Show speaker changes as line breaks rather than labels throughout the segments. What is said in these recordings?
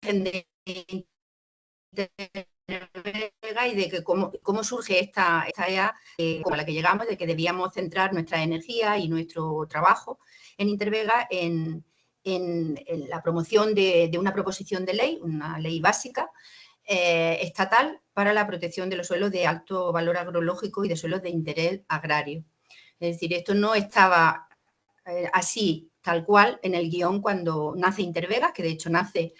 de Intervega y de que cómo surge esta idea a la que llegamos, de que debíamos centrar nuestra energía y nuestro trabajo en Intervega en la promoción de una proposición de ley, una ley básica estatal para la protección de los suelos de alto valor agrológico y de suelos de interés agrario. Es decir, esto no estaba así, tal cual, en el guión cuando nace Intervega, que de hecho nace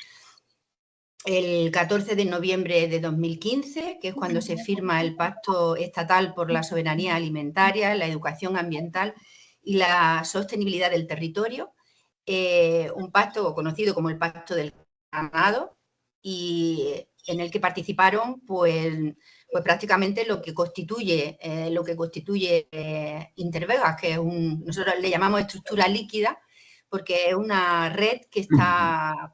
el 14 de noviembre de 2015, que es cuando se firma el Pacto Estatal por la Soberanía Alimentaria, la Educación Ambiental y la Sostenibilidad del Territorio, un pacto conocido como el Pacto del Ganado, y en el que participaron pues prácticamente lo que constituye Intervegas, que es nosotros le llamamos estructura líquida, porque es una red que está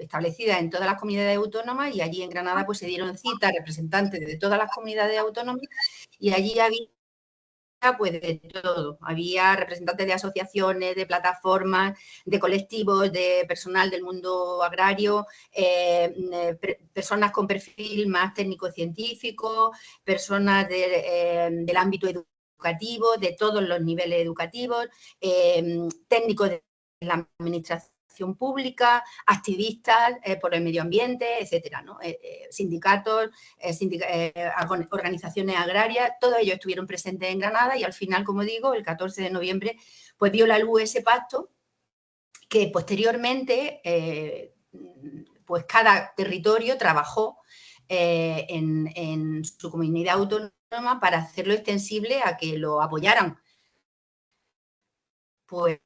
establecida en todas las comunidades autónomas, y allí en Granada pues se dieron cita representantes de todas las comunidades autónomas, y allí había pues de todo. Había representantes de asociaciones, de plataformas, de colectivos, de personal del mundo agrario, personas con perfil más técnico-científico, personas del ámbito educativo, de todos los niveles educativos, técnicos de la administración pública, activistas por el medio ambiente, etcétera, ¿no? Sindicatos, organizaciones agrarias, todos ellos estuvieron presentes en Granada, y al final, como digo, el 14 de noviembre, pues vio la luz ese pacto que posteriormente, pues cada territorio trabajó en su comunidad autónoma para hacerlo extensible a que lo apoyaran. Pues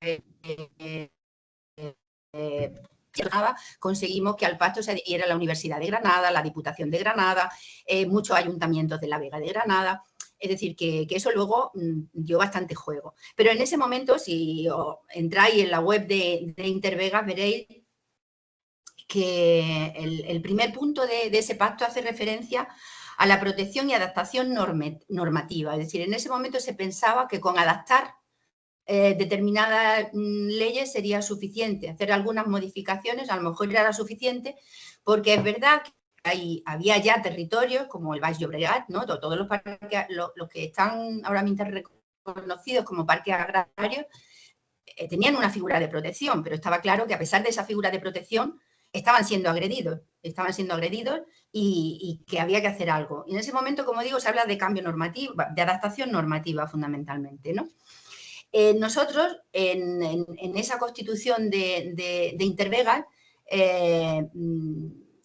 conseguimos que al pacto se adhiriera la Universidad de Granada, la Diputación de Granada, muchos ayuntamientos de la Vega de Granada. Es decir, que eso luego dio bastante juego. Pero en ese momento, si entráis en la web de Intervegas, veréis que el primer punto de ese pacto hace referencia a la protección y adaptación normativa. Es decir, en ese momento se pensaba que con adaptar determinadas leyes sería suficiente. Hacer algunas modificaciones a lo mejor era suficiente, porque es verdad que había ya territorios como el Baix Llobregat, ¿no? Todos los parques, los que están ahora mismo reconocidos como parques agrarios, tenían una figura de protección, pero estaba claro que a pesar de esa figura de protección estaban siendo agredidos y que había que hacer algo. Y en ese momento, como digo, se habla de cambio normativo, de adaptación normativa fundamentalmente, ¿no? Nosotros, en esa constitución de Intervegas,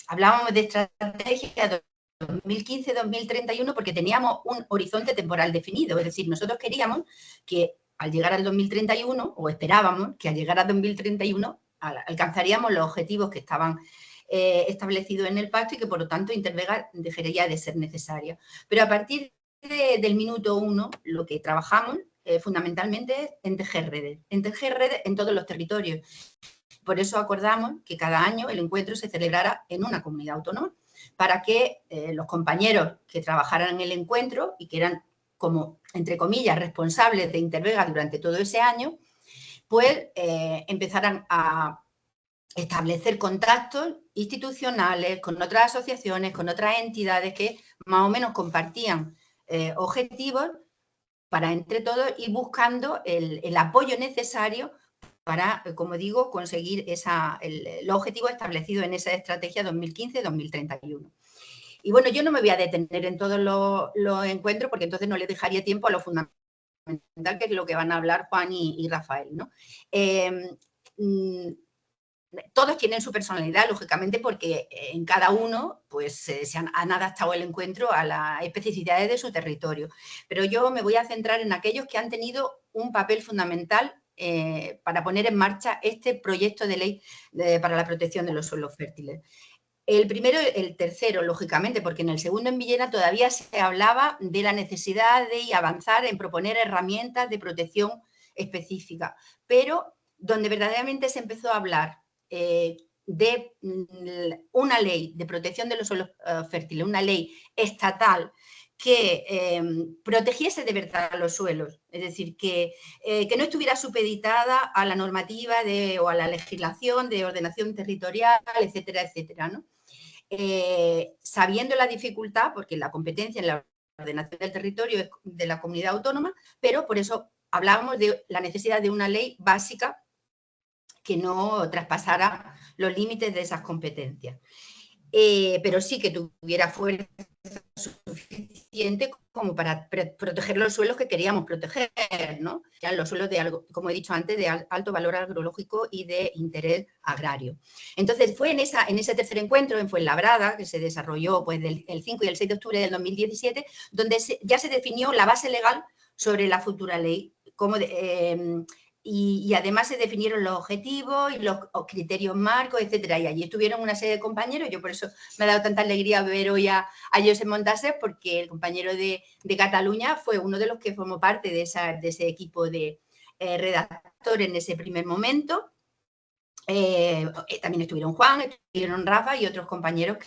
hablábamos de estrategia 2015-2031 porque teníamos un horizonte temporal definido. Es decir, nosotros queríamos que al llegar al 2031, o esperábamos que al llegar al 2031 alcanzaríamos los objetivos que estaban establecidos en el pacto, y que por lo tanto Intervegas dejaría de ser necesaria. Pero a partir del minuto 1, lo que trabajamos fundamentalmente en tejer redes en todos los territorios. Por eso acordamos que cada año el encuentro se celebrara en una comunidad autónoma, para que los compañeros que trabajaran en el encuentro y que eran, como entre comillas, responsables de Intervega durante todo ese año, pues empezaran a establecer contactos institucionales con otras asociaciones, con otras entidades que más o menos compartían objetivos, para entre todos ir buscando el apoyo necesario para, como digo, conseguir los objetivos establecidos en esa estrategia 2015-2031. Y bueno, yo no me voy a detener en todos los encuentros, porque entonces no les dejaría tiempo a lo fundamental, que es lo que van a hablar Juan y Rafael, ¿no? Todos tienen su personalidad, lógicamente, porque en cada uno pues, se han adaptado el encuentro a las especificidades de su territorio. Pero yo me voy a centrar en aquellos que han tenido un papel fundamental para poner en marcha este proyecto de ley para la protección de los suelos fértiles. El primero, el tercero, lógicamente, porque en el segundo en Villena todavía se hablaba de la necesidad de avanzar en proponer herramientas de protección específica, pero donde verdaderamente se empezó a hablar de una ley de protección de los suelos fértiles, una ley estatal que protegiese de verdad los suelos, es decir, que no estuviera supeditada a la normativa o a la legislación de ordenación territorial, etcétera, etcétera, ¿no? Sabiendo la dificultad, porque la competencia en la ordenación del territorio es de la comunidad autónoma, pero por eso hablábamos de la necesidad de una ley básica que no traspasara los límites de esas competencias. Pero sí que tuviera fuerza suficiente como para proteger los suelos que queríamos proteger, ¿no? Eran los suelos de algo, como he dicho antes, de alto valor agrológico y de interés agrario. Entonces fue en ese tercer encuentro en Fuenlabrada, que se desarrolló pues, el 5 y el 6 de octubre del 2017, donde ya se definió la base legal sobre la futura ley, y además se definieron los objetivos y los criterios marcos, etcétera. Y allí estuvieron una serie de compañeros. Yo por eso me ha dado tanta alegría ver hoy a Josep Montases, porque el compañero de Cataluña fue uno de los que formó parte de ese equipo de redactor en ese primer momento. También estuvieron Juan, estuvieron Rafa y otros compañeros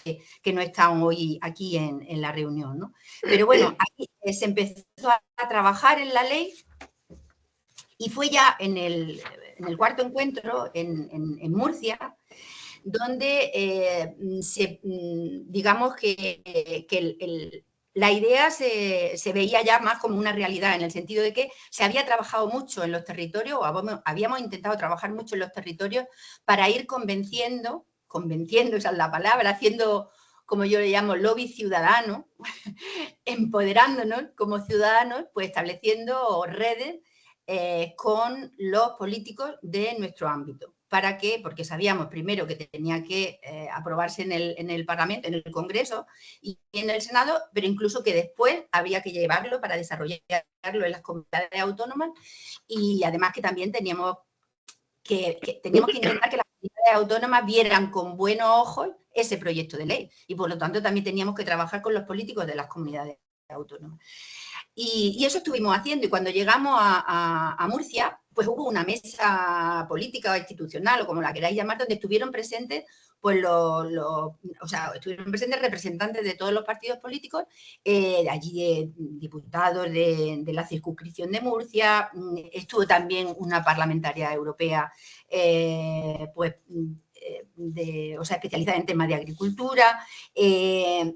que no están hoy aquí en la reunión, ¿no? Pero bueno, aquí se empezó a trabajar en la ley. Y fue ya en el cuarto encuentro, en Murcia, donde digamos que la idea se veía ya más como una realidad, en el sentido de que se había trabajado mucho en los territorios, o habíamos intentado trabajar mucho en los territorios para ir convenciendo, esa es la palabra, haciendo, como yo le llamo, lobby ciudadano, empoderándonos como ciudadanos, pues estableciendo redes con los políticos de nuestro ámbito. ¿Para qué? Porque sabíamos primero que tenía que aprobarse en el Parlamento, en el Congreso y en el Senado, pero incluso que después había que llevarlo para desarrollarlo en las comunidades autónomas, y además que también teníamos que intentar que las comunidades autónomas vieran con buenos ojos ese proyecto de ley, y por lo tanto también teníamos que trabajar con los políticos de las comunidades autónomas. Y eso estuvimos haciendo, y cuando llegamos a Murcia, pues hubo una mesa política o institucional, o como la queráis llamar, donde estuvieron presentes pues estuvieron presentes representantes de todos los partidos políticos, de allí diputados de la circunscripción de Murcia, estuvo también una parlamentaria europea, especializada en temas de agricultura, en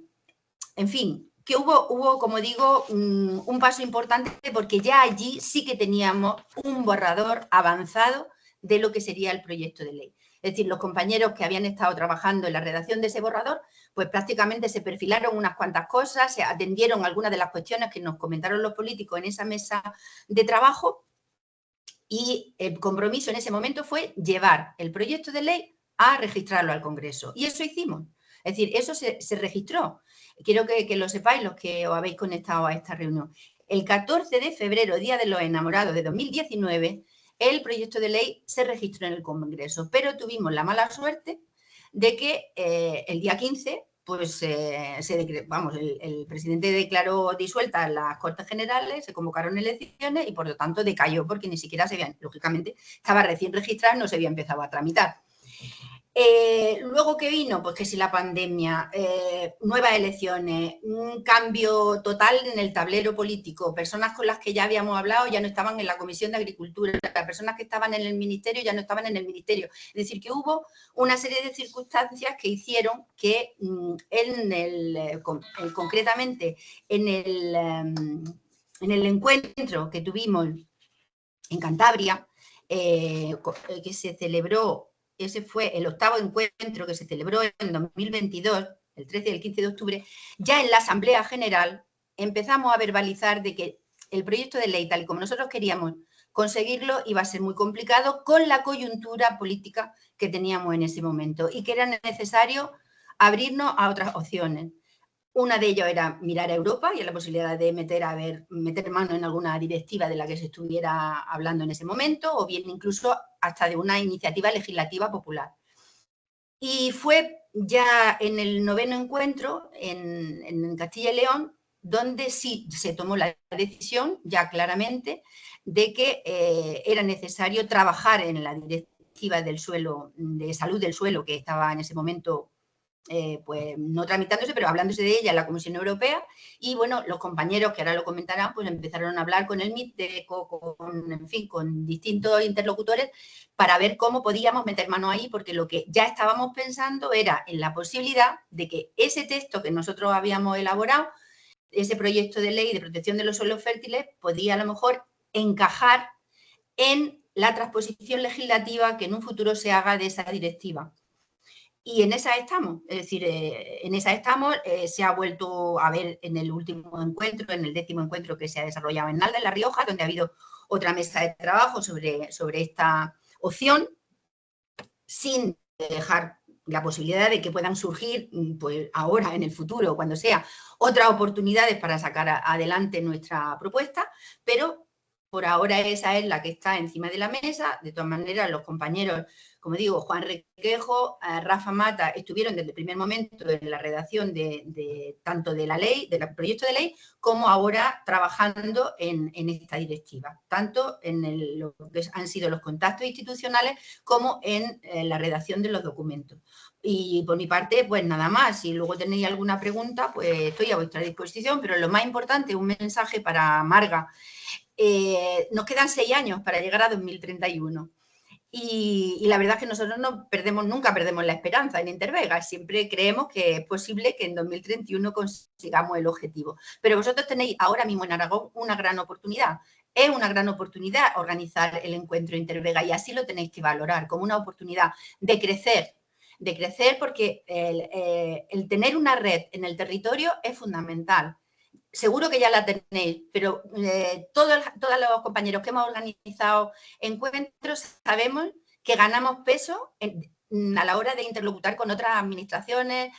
fin, que hubo, como digo, un paso importante, porque ya allí sí que teníamos un borrador avanzado de lo que sería el proyecto de ley. Es decir, los compañeros que habían estado trabajando en la redacción de ese borrador, pues prácticamente se perfilaron unas cuantas cosas, se atendieron algunas de las cuestiones que nos comentaron los políticos en esa mesa de trabajo, y el compromiso en ese momento fue llevar el proyecto de ley a registrarlo al Congreso. Y eso hicimos. Es decir, eso se registró. Quiero que lo sepáis los que os habéis conectado a esta reunión. El 14 de febrero, Día de los Enamorados de 2019, el proyecto de ley se registró en el Congreso, pero tuvimos la mala suerte de que el día 15, pues el presidente declaró disueltas las Cortes Generales, se convocaron elecciones y por lo tanto decayó, porque ni siquiera lógicamente, estaba recién registrado, no se había empezado a tramitar. Luego, ¿qué vino? Pues que si la pandemia, nuevas elecciones, un cambio total en el tablero político, personas con las que ya habíamos hablado ya no estaban en la Comisión de Agricultura, las personas que estaban en el Ministerio ya no estaban en el Ministerio. Es decir, que hubo una serie de circunstancias que hicieron que concretamente en el encuentro que tuvimos en Cantabria, que se celebró. Ese fue el 8º encuentro que se celebró en 2022, el 13 y el 15 de octubre, ya en la Asamblea General empezamos a verbalizar de que el proyecto de ley, tal y como nosotros queríamos conseguirlo, iba a ser muy complicado con la coyuntura política que teníamos en ese momento, y que era necesario abrirnos a otras opciones. Una de ellas era mirar a Europa y a la posibilidad de meter mano en alguna directiva de la que se estuviera hablando en ese momento, o bien incluso hasta de una iniciativa legislativa popular. Y fue ya en el 9º encuentro en Castilla y León donde sí se tomó la decisión ya claramente de que era necesario trabajar en la directiva del suelo, de salud del suelo, que estaba en ese momento pues no tramitándose, pero hablándose de ella en la Comisión Europea. Y bueno, los compañeros, que ahora lo comentarán, pues empezaron a hablar con el MIT, en fin, con distintos interlocutores para ver cómo podíamos meter mano ahí, porque lo que ya estábamos pensando era en la posibilidad de que ese texto que nosotros habíamos elaborado, ese proyecto de ley de protección de los suelos fértiles, podía a lo mejor encajar en la transposición legislativa que en un futuro se haga de esa directiva. Y en esa estamos, es decir, en esa estamos, se ha vuelto a ver en el último encuentro, en el 10º encuentro que se ha desarrollado en Nalda, en La Rioja, donde ha habido otra mesa de trabajo sobre esta opción, sin dejar la posibilidad de que puedan surgir, pues ahora, en el futuro, cuando sea, otras oportunidades para sacar adelante nuestra propuesta, pero por ahora esa es la que está encima de la mesa. De todas maneras, los compañeros, como digo, Juan Requejo, Rafa Mata, estuvieron desde el primer momento en la redacción tanto de la ley, del proyecto de ley, como ahora trabajando en esta directiva, tanto en lo que han sido los contactos institucionales como en la redacción de los documentos. Y por mi parte, pues nada más. Si luego tenéis alguna pregunta, pues estoy a vuestra disposición, pero lo más importante, un mensaje para Marga. Nos quedan 6 años para llegar a 2031. Y la verdad es que nosotros nunca perdemos la esperanza en Intervega. Siempre creemos que es posible que en 2031 consigamos el objetivo. Pero vosotros tenéis ahora mismo en Aragón una gran oportunidad. Es una gran oportunidad organizar el encuentro Intervega y así lo tenéis que valorar como una oportunidad de crecer porque el tener una red en el territorio es fundamental. Seguro que ya la tenéis, pero todos los compañeros que hemos organizado encuentros sabemos que ganamos peso a la hora de interlocutar con otras administraciones,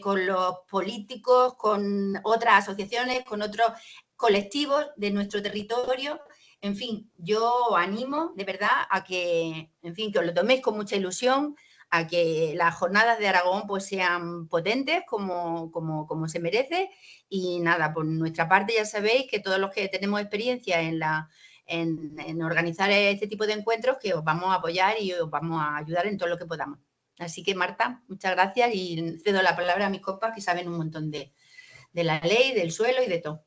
con los políticos, con otras asociaciones, con otros colectivos de nuestro territorio. En fin, yo animo de verdad a que, en fin, que os lo toméis con mucha ilusión, a que las jornadas de Aragón pues sean potentes como se merece. Y nada, por nuestra parte ya sabéis que todos los que tenemos experiencia en organizar este tipo de encuentros, que os vamos a apoyar y os vamos a ayudar en todo lo que podamos. Así que, Marta, muchas gracias y cedo la palabra a mis compas que saben un montón de la ley, del suelo y de todo.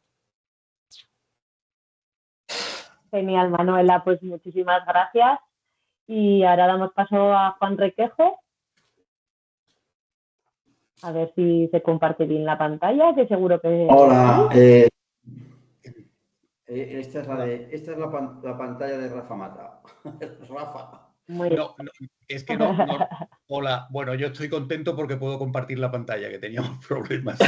Genial, Manuela, pues muchísimas gracias. Y ahora damos paso a Juan Requejo. A ver si se comparte bien la pantalla, que seguro que...
Hola, esta es la pantalla de Rafa Mata. Rafa.
No, es que no. Hola, bueno, yo estoy contento porque puedo compartir la pantalla, que teníamos problemas.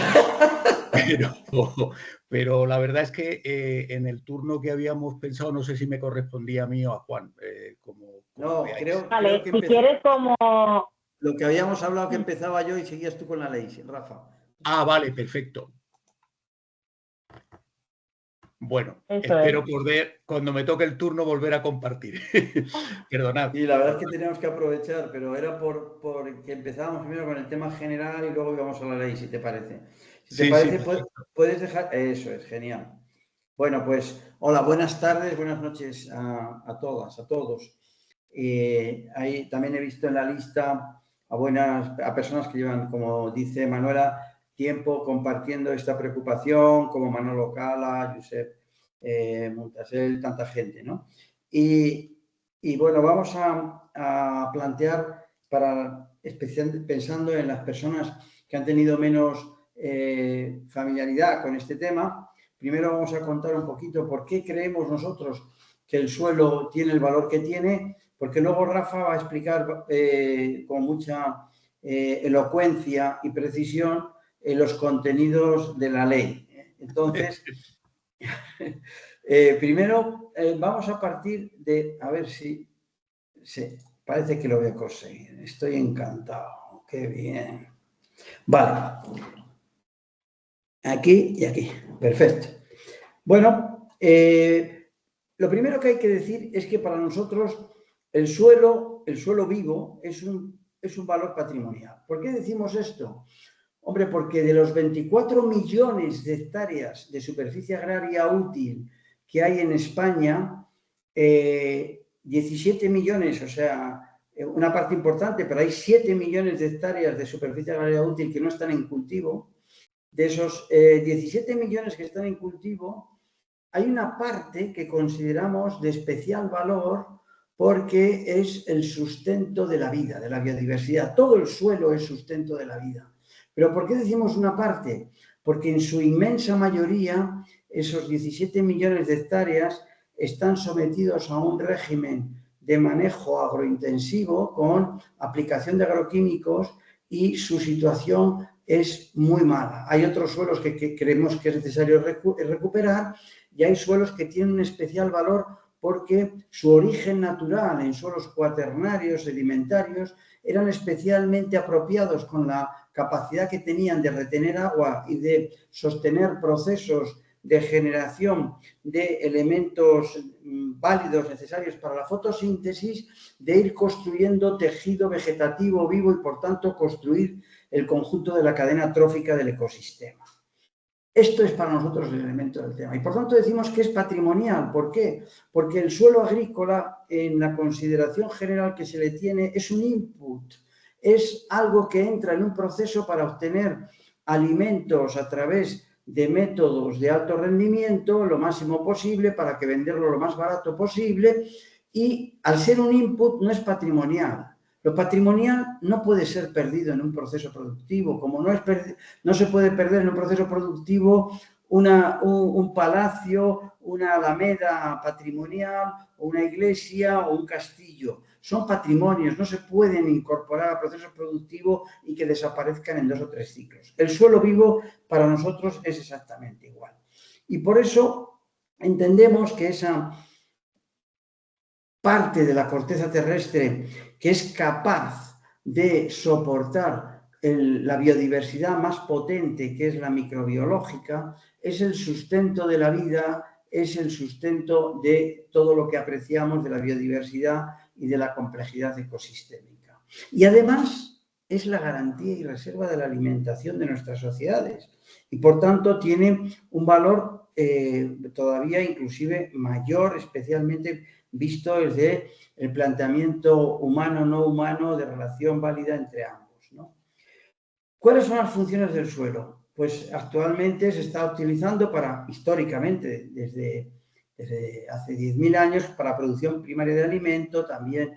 Pero la verdad es que en el turno que habíamos pensado, no sé si me correspondía a mí o a Juan.
No, creo
vale,
que
si quieres como...
Lo que habíamos hablado que empezaba yo y seguías tú con la ley, Rafa.
Ah, vale, perfecto. Bueno,
Eso
espero poder, cuando me toque el turno, volver a compartir. Perdonad.
Y la verdad es que teníamos que aprovechar, pero era porque empezábamos primero con el tema general y luego íbamos a la ley, si te parece. Si te parece, puedes dejar... Eso es, genial. Bueno, pues, hola, buenas tardes, buenas noches a todas, a todos. Ahí también he visto en la lista a personas que llevan, como dice Manuela, tiempo compartiendo esta preocupación, como Manolo Cala, Josep Montasel, tanta gente, ¿no? Y bueno, vamos a plantear, especialmente pensando en las personas que han tenido menos familiaridad con este tema, primero vamos a contar un poquito por qué creemos nosotros que el suelo tiene el valor que tiene, porque luego Rafa va a explicar con mucha elocuencia y precisión los contenidos de la ley. Entonces, primero vamos a partir de, a ver si parece que lo voy a conseguir. Estoy encantado. Qué bien. Vale. Aquí y aquí. Perfecto. Bueno, lo primero que hay que decir es que para nosotros el suelo vivo es un valor patrimonial. ¿Por qué decimos esto? Hombre, porque de los 24 millones de hectáreas de superficie agraria útil que hay en España, 17 millones, o sea, una parte importante, pero hay 7 millones de hectáreas de superficie agraria útil que no están en cultivo. De esos 17 millones que están en cultivo, hay una parte que consideramos de especial valor porque es el sustento de la vida, de la biodiversidad. Todo el suelo es sustento de la vida. ¿Pero por qué decimos una parte? Porque en su inmensa mayoría esos 17 millones de hectáreas están sometidos a un régimen de manejo agrointensivo con aplicación de agroquímicos y su situación es muy mala. Hay otros suelos que creemos que es necesario recuperar y hay suelos que tienen un especial valor porque su origen natural en suelos cuaternarios, sedimentarios, eran especialmente apropiados con la capacidad que tenían de retener agua y de sostener procesos de generación de elementos válidos necesarios para la fotosíntesis, de ir construyendo tejido vegetativo vivo y, por tanto, construir el conjunto de la cadena trófica del ecosistema. Esto es para nosotros el elemento del tema y, por tanto, decimos que es patrimonial. ¿Por qué? Porque el suelo agrícola, en la consideración general que se le tiene, es un input, es algo que entra en un proceso para obtener alimentos a través de métodos de alto rendimiento lo máximo posible para que venderlo lo más barato posible y, al ser un input, no es patrimonial. Lo patrimonial no puede ser perdido en un proceso productivo, como no se puede perder en un proceso productivo un palacio, una alameda patrimonial, o una iglesia o un castillo. Son patrimonios, no se pueden incorporar al proceso productivo y que desaparezcan en 2 o 3 ciclos. El suelo vivo para nosotros es exactamente igual. Y por eso entendemos que esa parte de la corteza terrestre que es capaz de soportar la biodiversidad más potente, que es la microbiológica, es el sustento de la vida, es el sustento de todo lo que apreciamos de la biodiversidad y de la complejidad ecosistémica. Y además es la garantía y reserva de la alimentación de nuestras sociedades y, por tanto, tiene un valor todavía inclusive mayor, especialmente visto desde el planteamiento humano-no humano de relación válida entre ambos, ¿no? ¿Cuáles son las funciones del suelo? Pues actualmente se está utilizando históricamente, desde hace 10.000 años, para producción primaria de alimento, también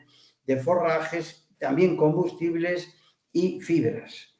de forrajes, también combustibles y fibras.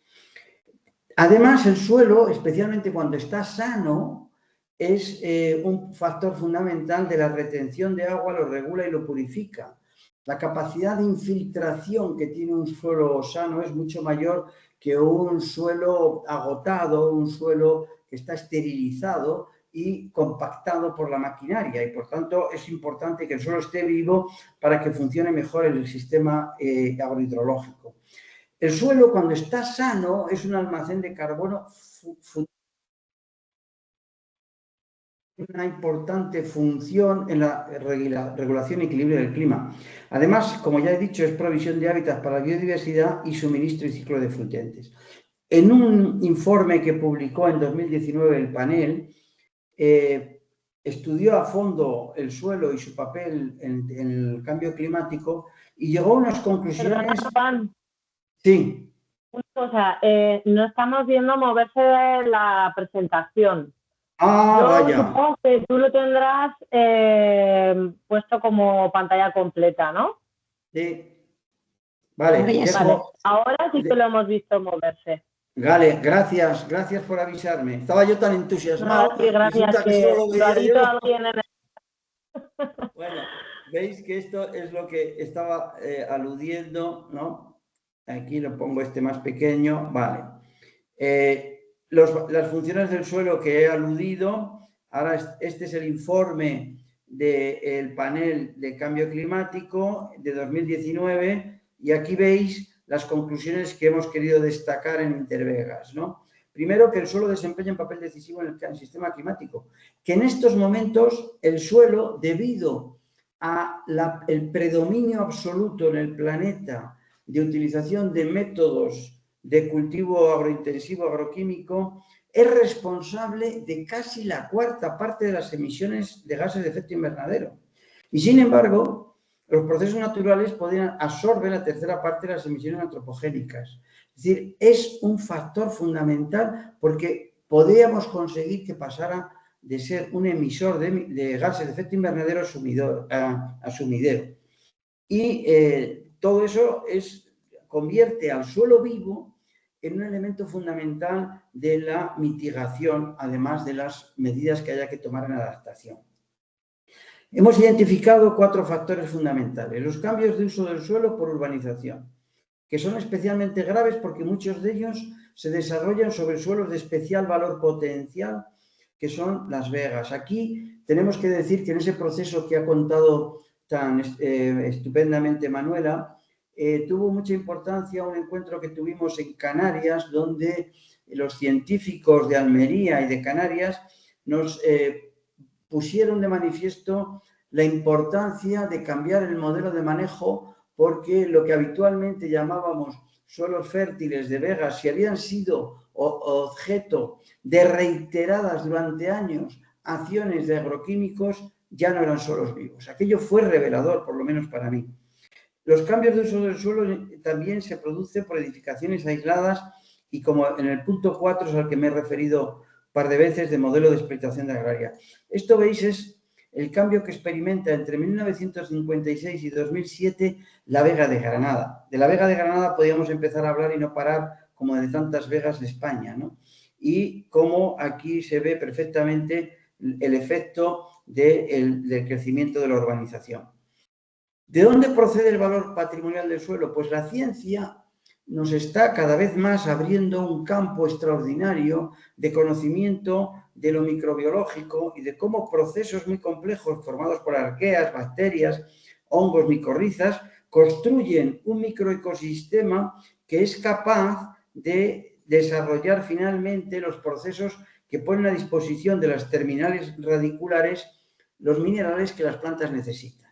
Además, el suelo, especialmente cuando está sano, es un factor fundamental de la retención de agua, lo regula y lo purifica. La capacidad de infiltración que tiene un suelo sano es mucho mayor que un suelo agotado, un suelo que está esterilizado y compactado por la maquinaria. Y, por tanto, es importante que el suelo esté vivo para que funcione mejor el sistema agrohidrológico. El suelo, cuando está sano, es un almacén de carbono una importante función en la regulación y equilibrio del clima. Además, como ya he dicho, es provisión de hábitats para la biodiversidad y suministro y ciclo de fluyentes. En un informe que publicó en 2019 el panel, estudió a fondo el suelo y su papel en el cambio climático y llegó a unas conclusiones...
Perdona, Juan.
Sí.
Una cosa, no estamos viendo moverse la presentación. Yo
vaya.
supongo que tú lo tendrás puesto como pantalla completa, ¿no?
Sí. Vale.
Ahora sí que lo hemos visto moverse.
Vale, gracias por avisarme. Estaba yo tan entusiasmado.
Sí, gracias, que lo ha dicho alguien en el...
Bueno, veis que esto es lo que estaba aludiendo, ¿no? Aquí lo pongo más pequeño, vale. Las funciones del suelo que he aludido, ahora este es el informe del panel de cambio climático de 2019 y aquí veis las conclusiones que hemos querido destacar en Intervegas, ¿no? Primero, que el suelo desempeña un papel decisivo en el sistema climático, que en estos momentos el suelo, debido al predominio absoluto en el planeta de utilización de métodos de cultivo agrointensivo, agroquímico, es responsable de casi la 1/4 parte de las emisiones de gases de efecto invernadero. Y, sin embargo, Los procesos naturales absorben la tercera parte de las emisiones antropogénicas. Es decir, es un factor fundamental porque podríamos conseguir que pasara de ser un emisor de gases de efecto invernadero a sumidero. Y todo eso convierte al suelo vivo en un elemento fundamental de la mitigación, además de las medidas que haya que tomar en adaptación. Hemos identificado 4 factores fundamentales. Los cambios de uso del suelo por urbanización, que son especialmente graves porque muchos de ellos se desarrollan sobre suelos de especial valor potencial, que son las vegas. Aquí tenemos que decir que en ese proceso que ha contado tan estupendamente Manuela, tuvo mucha importancia un encuentro que tuvimos en Canarias, donde los científicos de Almería y de Canarias nos pusieron de manifiesto la importancia de cambiar el modelo de manejo, porque lo que habitualmente llamábamos suelos fértiles de vegas, si habían sido objeto de reiteradas durante años acciones de agroquímicos, ya no eran suelos vivos. Aquello fue revelador, por lo menos para mí. Los cambios de uso del suelo también se producen por edificaciones aisladas y, como en el punto 4 es al que me he referido un par de veces, de modelo de explotación de agraria. Esto, veis, es el cambio que experimenta entre 1956 y 2007 la Vega de Granada. De la Vega de Granada podíamos empezar a hablar y no parar, como de tantas vegas de España, ¿no? Y cómo aquí se ve perfectamente el efecto del crecimiento de la urbanización. ¿De dónde procede el valor patrimonial del suelo? Pues la ciencia nos está cada vez más abriendo un campo extraordinario de conocimiento de lo microbiológico y de cómo procesos muy complejos formados por arqueas, bacterias, hongos, micorrizas, construyen un microecosistema que es capaz de desarrollar finalmente los procesos que ponen a disposición de las terminales radiculares los minerales que las plantas necesitan.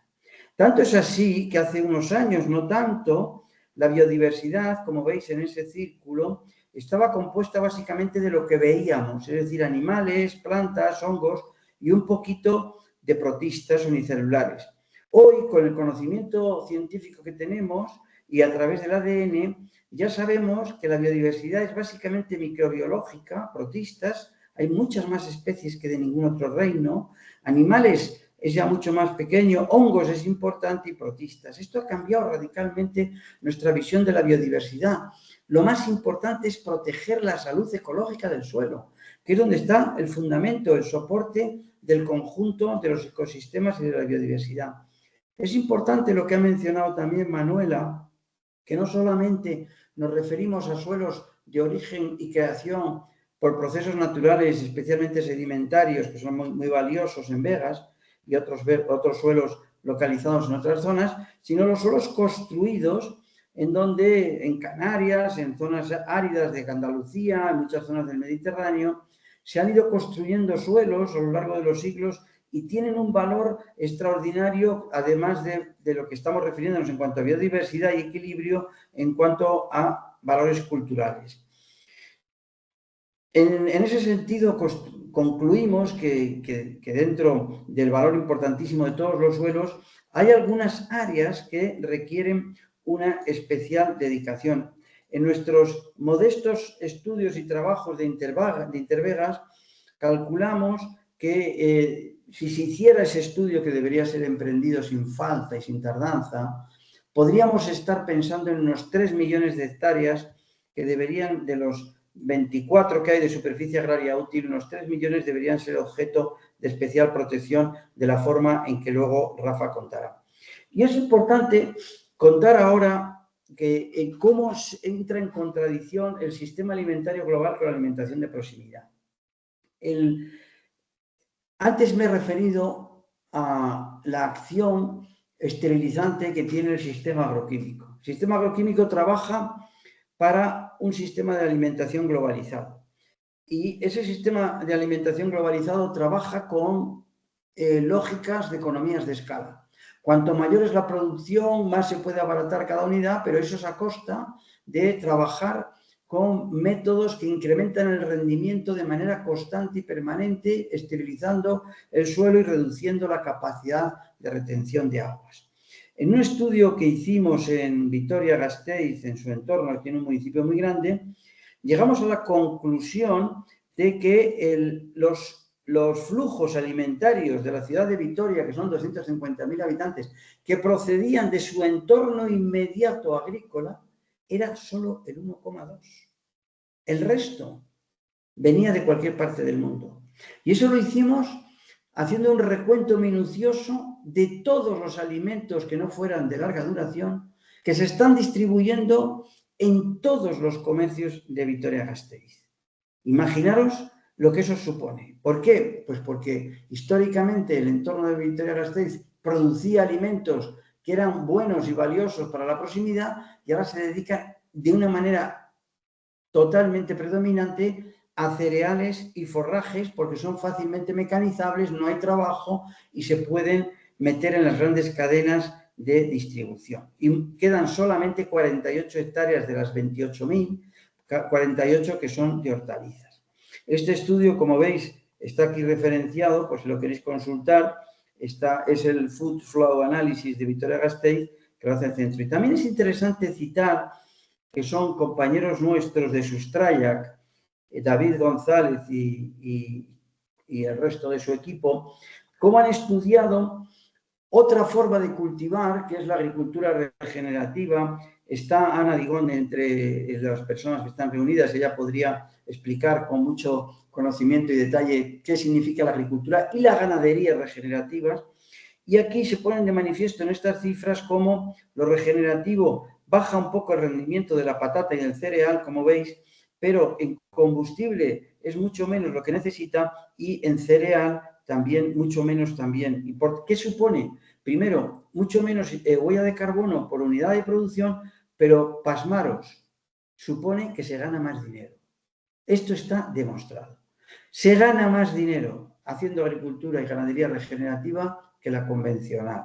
Tanto es así que hace unos años, no tanto, la biodiversidad, como veis en ese círculo, estaba compuesta básicamente de lo que veíamos, es decir, animales, plantas, hongos y un poquito de protistas unicelulares. Hoy, con el conocimiento científico que tenemos y a través del ADN, ya sabemos que la biodiversidad es básicamente microbiológica, protistas, hay muchas más especies que de ningún otro reino, animales es ya mucho más pequeño, hongos es importante y protistas. Esto ha cambiado radicalmente nuestra visión de la biodiversidad. Lo más importante es proteger la salud ecológica del suelo, que es donde está el fundamento, el soporte del conjunto de los ecosistemas y de la biodiversidad. Es importante lo que ha mencionado también Manuela, que no solamente nos referimos a suelos de origen y creación por procesos naturales, especialmente sedimentarios, que son muy valiosos en vegas, y otros suelos localizados en otras zonas, sino los suelos construidos en Canarias, en zonas áridas de Andalucía, en muchas zonas del Mediterráneo, se han ido construyendo suelos a lo largo de los siglos y tienen un valor extraordinario, además de lo que estamos refiriéndonos en cuanto a biodiversidad y equilibrio, en cuanto a valores culturales. En ese sentido, concluimos que dentro del valor importantísimo de todos los suelos hay algunas áreas que requieren una especial dedicación. En nuestros modestos estudios y trabajos de Intervegas calculamos que si se hiciera ese estudio, que debería ser emprendido sin falta y sin tardanza, podríamos estar pensando en unos 3 millones de hectáreas que deberían, de los 24 que hay de superficie agraria útil, unos 3 millones deberían ser objeto de especial protección de la forma en que luego Rafa contará. Y es importante contar ahora cómo entra en contradicción el sistema alimentario global con la alimentación de proximidad. Antes me he referido a la acción esterilizante que tiene el sistema agroquímico. El sistema agroquímico trabaja para un sistema de alimentación globalizado. Y ese sistema de alimentación globalizado trabaja con lógicas de economías de escala. Cuanto mayor es la producción, más se puede abaratar cada unidad, pero eso es a costa de trabajar con métodos que incrementan el rendimiento de manera constante y permanente, esterilizando el suelo y reduciendo la capacidad de retención de aguas. En un estudio que hicimos en Vitoria-Gasteiz, en su entorno, que tiene un municipio muy grande, llegamos a la conclusión de que los flujos alimentarios de la ciudad de Vitoria, que son 250.000 habitantes, que procedían de su entorno inmediato agrícola, era solo el 1,2. El resto venía de cualquier parte del mundo. Y eso lo hicimos haciendo un recuento minucioso de todos los alimentos que no fueran de larga duración, que se están distribuyendo en todos los comercios de Vitoria-Gasteiz. Imaginaros lo que eso supone. ¿Por qué? Pues porque históricamente el entorno de Vitoria-Gasteiz producía alimentos que eran buenos y valiosos para la proximidad y ahora se dedica de una manera totalmente predominante a cereales y forrajes porque son fácilmente mecanizables, no hay trabajo y se pueden meter en las grandes cadenas de distribución. Y quedan solamente 48 hectáreas de las 28.000, 48 que son de hortalizas. Este estudio, como veis, está aquí referenciado, pues si lo queréis consultar, es el Food Flow Analysis de Vitoria-Gasteiz, que lo hace el centro. Y también es interesante citar que son compañeros nuestros de Sustrayac, David González y el resto de su equipo, cómo han estudiado otra forma de cultivar, que es la agricultura regenerativa. Está Ana Digón entre las personas que están reunidas, ella podría explicar con mucho conocimiento y detalle qué significa la agricultura y la ganadería regenerativas. Y aquí se ponen de manifiesto en estas cifras cómo lo regenerativo baja un poco el rendimiento de la patata y del cereal, como veis, pero en combustible es mucho menos lo que necesita y en cereal también, mucho menos también. ¿Y por qué supone? Primero, mucho menos huella de carbono por unidad de producción, pero pasmaros, supone que se gana más dinero. Esto está demostrado. Se gana más dinero haciendo agricultura y ganadería regenerativa que la convencional.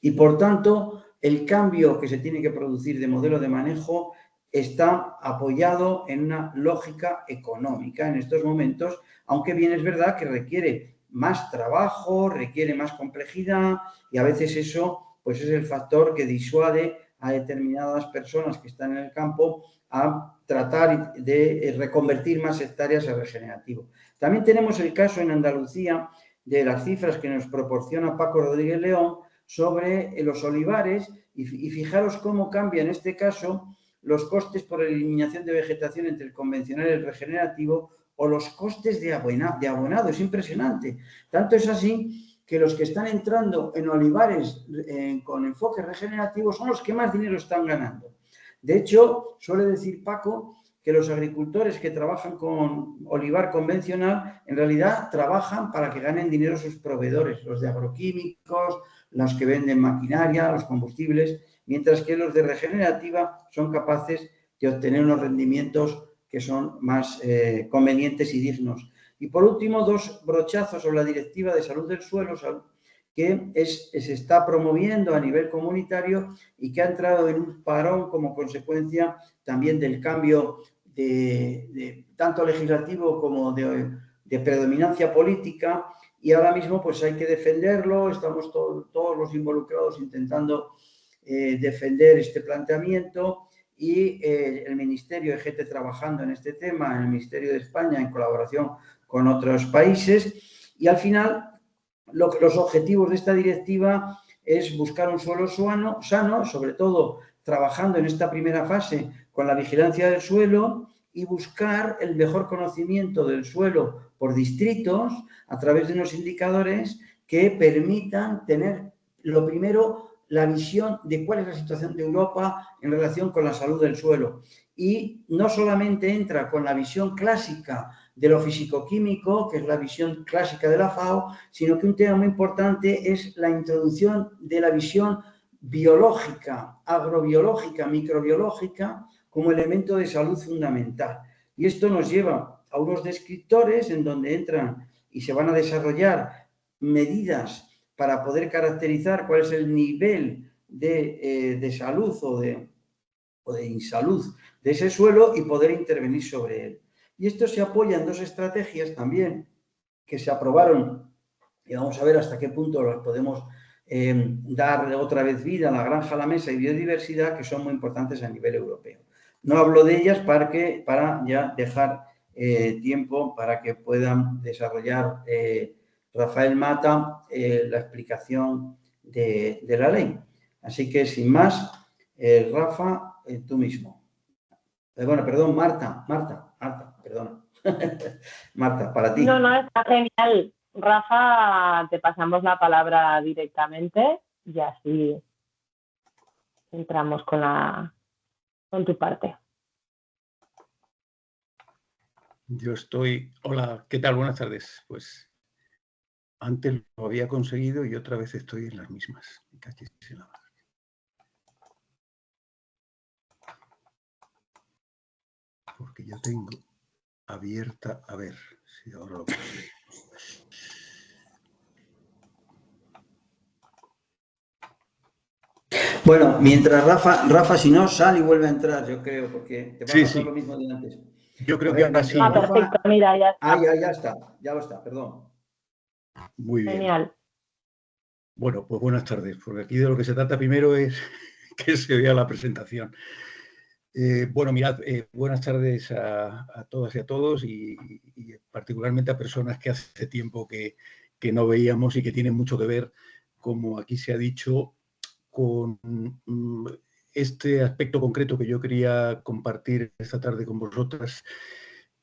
Y por tanto, el cambio que se tiene que producir de modelo de manejo está apoyado en una lógica económica en estos momentos, aunque bien es verdad que requiere más trabajo, requiere más complejidad y a veces eso pues es el factor que disuade a determinadas personas que están en el campo a tratar de reconvertir más hectáreas a regenerativo. También tenemos el caso en Andalucía de las cifras que nos proporciona Paco Rodríguez León sobre los olivares y fijaros cómo cambia en este caso los costes por eliminación de vegetación entre el convencional y el regenerativo o los costes de abonado. Es impresionante. Tanto es así que los que están entrando en olivares con enfoque regenerativo son los que más dinero están ganando. De hecho, suele decir Paco que los agricultores que trabajan con olivar convencional en realidad trabajan para que ganen dinero sus proveedores, los de agroquímicos, los que venden maquinaria, los combustibles, mientras que los de regenerativa son capaces de obtener unos rendimientos que son más convenientes y dignos. Y por último, dos brochazos sobre la Directiva de Salud del Suelo, que se está promoviendo a nivel comunitario y que ha entrado en un parón como consecuencia también del cambio de tanto legislativo como de predominancia política, y ahora mismo pues hay que defenderlo. Estamos todos los involucrados intentando defender este planteamiento y el Ministerio EGT trabajando en este tema, en el Ministerio de España en colaboración con otros países, y al final los objetivos de esta directiva es buscar un suelo sano, sobre todo trabajando en esta primera fase con la vigilancia del suelo y buscar el mejor conocimiento del suelo por distritos a través de unos indicadores que permitan tener, lo primero, la visión de cuál es la situación de Europa en relación con la salud del suelo. Y no solamente entra con la visión clásica de lo fisicoquímico, que es la visión clásica de la FAO, sino que un tema muy importante es la introducción de la visión biológica, agrobiológica, microbiológica, como elemento de salud fundamental. Y esto nos lleva a unos descriptores en donde entran y se van a desarrollar medidas para poder caracterizar cuál es el nivel de salud o de insalud de ese suelo y poder intervenir sobre él. Y esto se apoya en dos estrategias también que se aprobaron y vamos a ver hasta qué punto las podemos dar otra vez vida a la granja, a la mesa y biodiversidad, que son muy importantes a nivel europeo. No hablo de ellas para ya dejar tiempo para que puedan desarrollar Rafael Mata la explicación de la ley. Así que, sin más, Rafa, tú mismo. Bueno, perdón, Marta, perdona. Marta, para ti.
No, está genial. Rafa, te pasamos la palabra directamente y así entramos con tu parte.
Hola, ¿qué tal? Buenas tardes. Pues antes lo había conseguido y otra vez estoy en las mismas. Porque yo tengo abierta, a ver si ahora lo puedo ver.
Bueno, mientras Rafa, si no, sale y vuelve a entrar, yo creo, porque te va a pasar lo mismo de antes.
Yo creo que ahora sí.
Perfecto, mira, ya está.
Ya lo está, perdón.
Muy bien.
Genial.
Bueno, pues buenas tardes, porque aquí de lo que se trata primero es que se vea la presentación. Bueno, mirad, buenas tardes a todas y a todos y particularmente a personas que hace tiempo que no veíamos y que tienen mucho que ver, como aquí se ha dicho, con este aspecto concreto que yo quería compartir esta tarde con vosotras,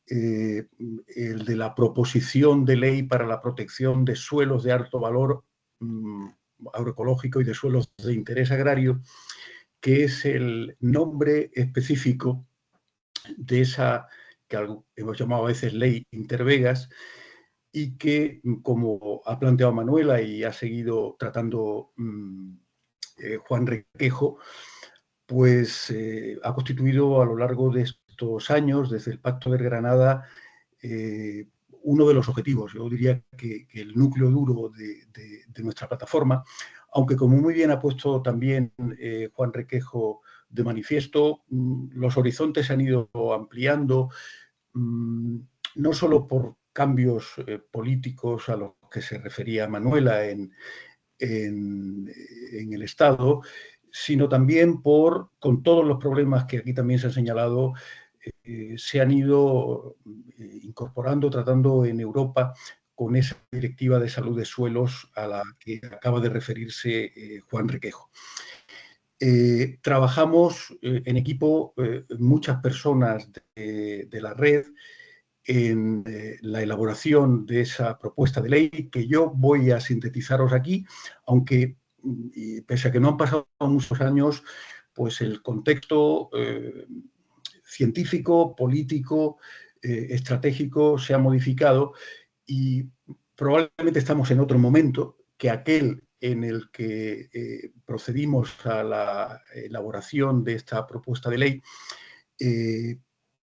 el de la proposición de ley para la protección de suelos de alto valor agroecológico y de suelos de interés agrario, que es el nombre específico de esa que hemos llamado a veces ley Intervegas y que, como ha planteado Manuela y ha seguido tratando Juan Requejo, pues ha constituido a lo largo de estos años, desde el Pacto de Granada, uno de los objetivos, yo diría que el núcleo duro de nuestra plataforma, aunque como muy bien ha puesto también Juan Requejo de manifiesto, los horizontes se han ido ampliando, no solo por cambios políticos a los que se refería Manuela en el Estado, sino también con todos los problemas que aquí también se han señalado, se han ido incorporando, tratando en Europa con esa directiva de salud de suelos a la que acaba de referirse Juan Requejo. Trabajamos en equipo muchas personas de la red en la elaboración de esa propuesta de ley que yo voy a sintetizaros aquí, aunque pese a que no han pasado muchos años, pues el contexto científico, político, estratégico se ha modificado y probablemente estamos en otro momento que aquel en el que procedimos a la elaboración de esta propuesta de ley,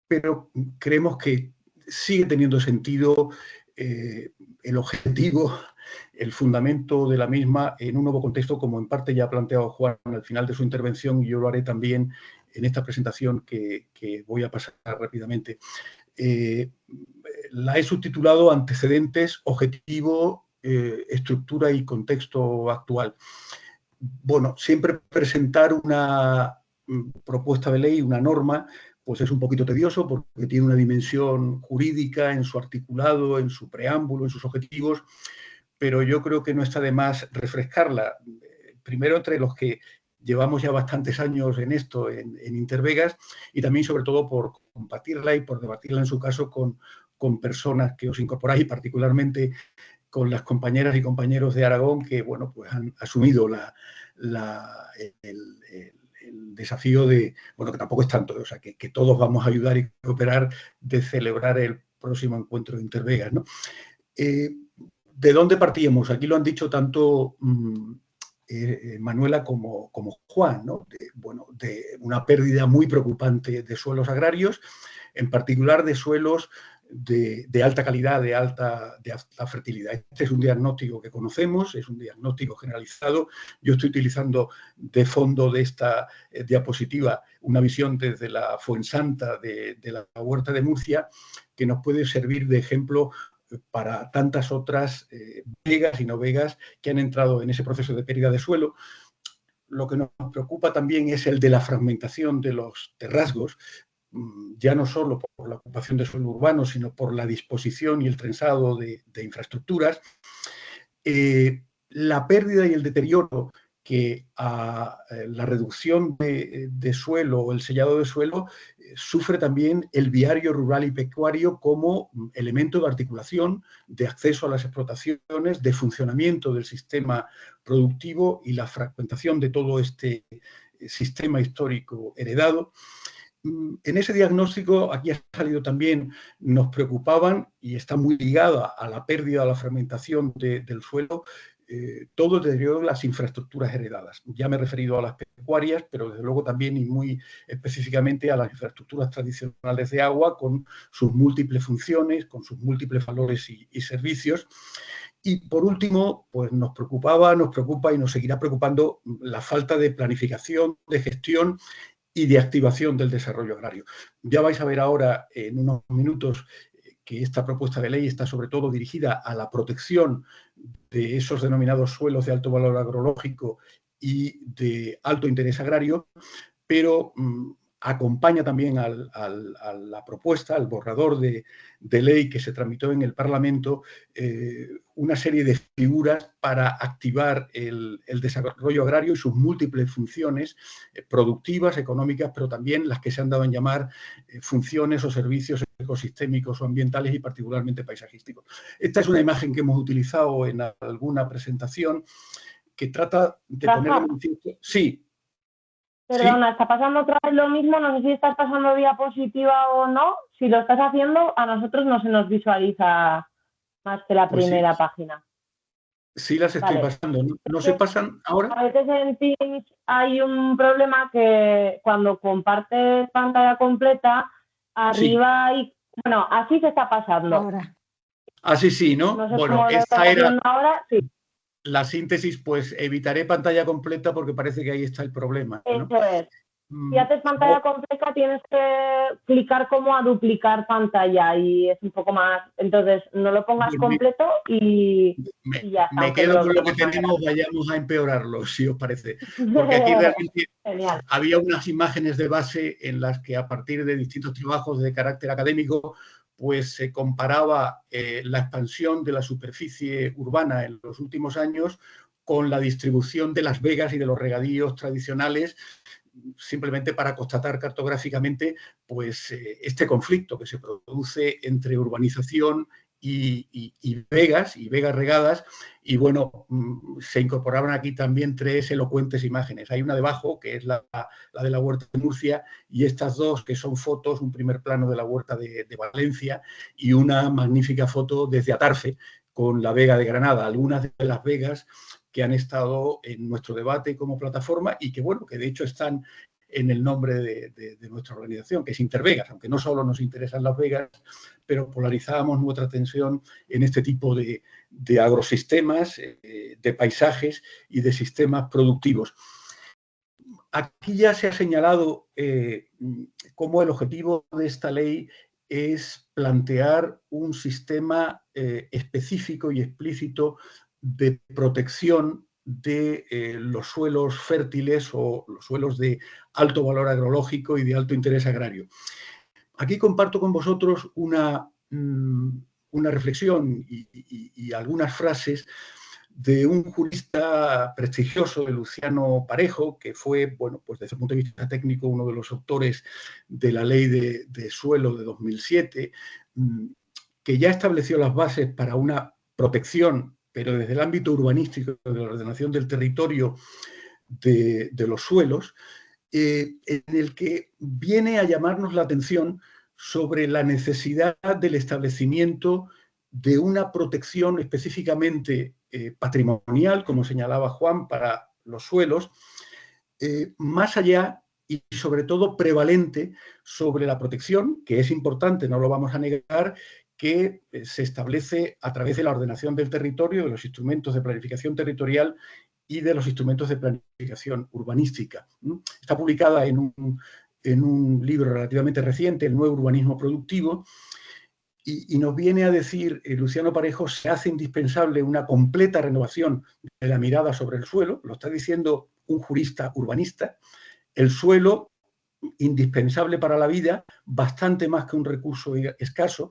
pero creemos que sigue teniendo sentido el objetivo, el fundamento de la misma en un nuevo contexto, como en parte ya ha planteado Juan al final de su intervención, y yo lo haré también en esta presentación que voy a pasar rápidamente. La he subtitulado Antecedentes, Objetivo, Estructura y Contexto Actual. Bueno, siempre presentar una propuesta de ley, una norma, pues es un poquito tedioso porque tiene una dimensión jurídica en su articulado, en su preámbulo, en sus objetivos, pero yo creo que no está de más refrescarla. Primero entre los que llevamos ya bastantes años en esto, en Intervegas, y también sobre todo por compartirla y por debatirla en su caso con personas que os incorporáis, particularmente con las compañeras y compañeros de Aragón que, bueno, pues han asumido el desafío de, bueno, que tampoco es tanto, o sea, que todos vamos a ayudar y cooperar de celebrar el próximo encuentro de Intervegas, ¿no? ¿De dónde partíamos? Aquí lo han dicho tanto Manuela como Juan, ¿no? De una pérdida muy preocupante de suelos agrarios, en particular de suelos de alta calidad, de alta fertilidad. Este es un diagnóstico que conocemos, es un diagnóstico generalizado. Yo estoy utilizando de fondo de esta diapositiva una visión desde la Fuensanta de la Huerta de Murcia, que nos puede servir de ejemplo para tantas otras vegas y no vegas que han entrado en ese proceso de pérdida de suelo. Lo que nos preocupa también es el de la fragmentación de los rasgos, ya no solo por la ocupación de suelo urbano, sino por la disposición y el trenzado de infraestructuras. La pérdida y el deterioro que a la reducción de suelo o el sellado de suelo sufre también el viario rural y pecuario como elemento de articulación, de acceso a las explotaciones, de funcionamiento del sistema productivo y la fragmentación de todo este sistema histórico heredado. En ese diagnóstico, aquí ha salido también, nos preocupaban, y está muy ligada a la pérdida, a la fragmentación del suelo, todo el deterioro de las infraestructuras heredadas. Ya me he referido a las pecuarias, pero desde luego también y muy específicamente a las infraestructuras tradicionales de agua, con sus múltiples funciones, con sus múltiples valores y servicios. Y por último, pues nos preocupa y nos seguirá preocupando la falta de planificación, de gestión y de activación del desarrollo agrario. Ya vais a ver ahora, en unos minutos, que esta propuesta de ley está sobre todo dirigida a la protección de esos denominados suelos de alto valor agrológico y de alto interés agrario, pero acompaña también a la propuesta, al borrador de ley que se tramitó en el Parlamento, una serie de figuras para activar el desarrollo agrario y sus múltiples funciones productivas, económicas, pero también las que se han dado en llamar funciones o servicios ecosistémicos o ambientales y particularmente paisajísticos. Esta es una imagen que hemos utilizado en alguna presentación que trata de poner en manifiesto... Sí.
Perdona,
¿sí?
está pasando otra vez lo mismo, no sé si estás pasando diapositiva o no. Si lo estás haciendo, a nosotros no se nos visualiza más que la primera página.
Sí las estoy pasando. ¿No se pasan ahora?
A veces en Teams hay un problema que cuando compartes pantalla completa, arriba y... Bueno, así se está pasando.
Ahora.
Así sí, ¿no?
No sé
bueno,
cómo lo está haciendo ahora, sí.
La síntesis, pues evitaré pantalla completa porque parece que ahí está el problema, ¿no?
Eso es. Si haces pantalla completa tienes que clicar como a duplicar pantalla y es un poco más... Entonces, no lo pongas completo y ya está.
Me quedo con lo que tenemos, vayamos a empeorarlo, si os parece. Porque aquí realmente había unas imágenes de base en las que a partir de distintos trabajos de carácter académico pues se comparaba la expansión de la superficie urbana en los últimos años con la distribución de las vegas y de los regadíos tradicionales, simplemente para constatar cartográficamente pues, este conflicto que se produce entre urbanización y vegas regadas, y bueno, se incorporaban aquí también tres elocuentes imágenes. Hay una debajo, que es la de la huerta de Murcia, y estas dos, que son fotos, un primer plano de la huerta de Valencia y una magnífica foto desde Atarfe, con la Vega de Granada, algunas de las vegas que han estado en nuestro debate como plataforma y que, bueno, que de hecho están en el nombre de nuestra organización, que es Intervegas, aunque no solo nos interesan las vegas, pero polarizábamos nuestra atención en este tipo de agrosistemas, de paisajes y de sistemas productivos. Aquí ya se ha señalado cómo el objetivo de esta ley es plantear un sistema específico y explícito de protección de los suelos fértiles o los suelos de alto valor agrológico y de alto interés agrario. Aquí comparto con vosotros una reflexión y algunas frases de un jurista prestigioso, de Luciano Parejo, que fue, bueno, pues desde el punto de vista técnico, uno de los autores de la ley de suelo de 2007, que ya estableció las bases para una protección, pero desde el ámbito urbanístico, de la ordenación del territorio de los suelos, en el que viene a llamarnos la atención sobre la necesidad del establecimiento de una protección específicamente patrimonial, como señalaba Juan, para los suelos, más allá y sobre todo prevalente sobre la protección, que es importante, no lo vamos a negar, que se establece a través de la ordenación del territorio, de los instrumentos de planificación territorial y de los instrumentos de planificación urbanística. Está publicada en un libro relativamente reciente, El nuevo urbanismo productivo, y nos viene a decir Luciano Parejo, se hace indispensable una completa renovación de la mirada sobre el suelo, lo está diciendo un jurista urbanista. El suelo, indispensable para la vida, bastante más que un recurso escaso.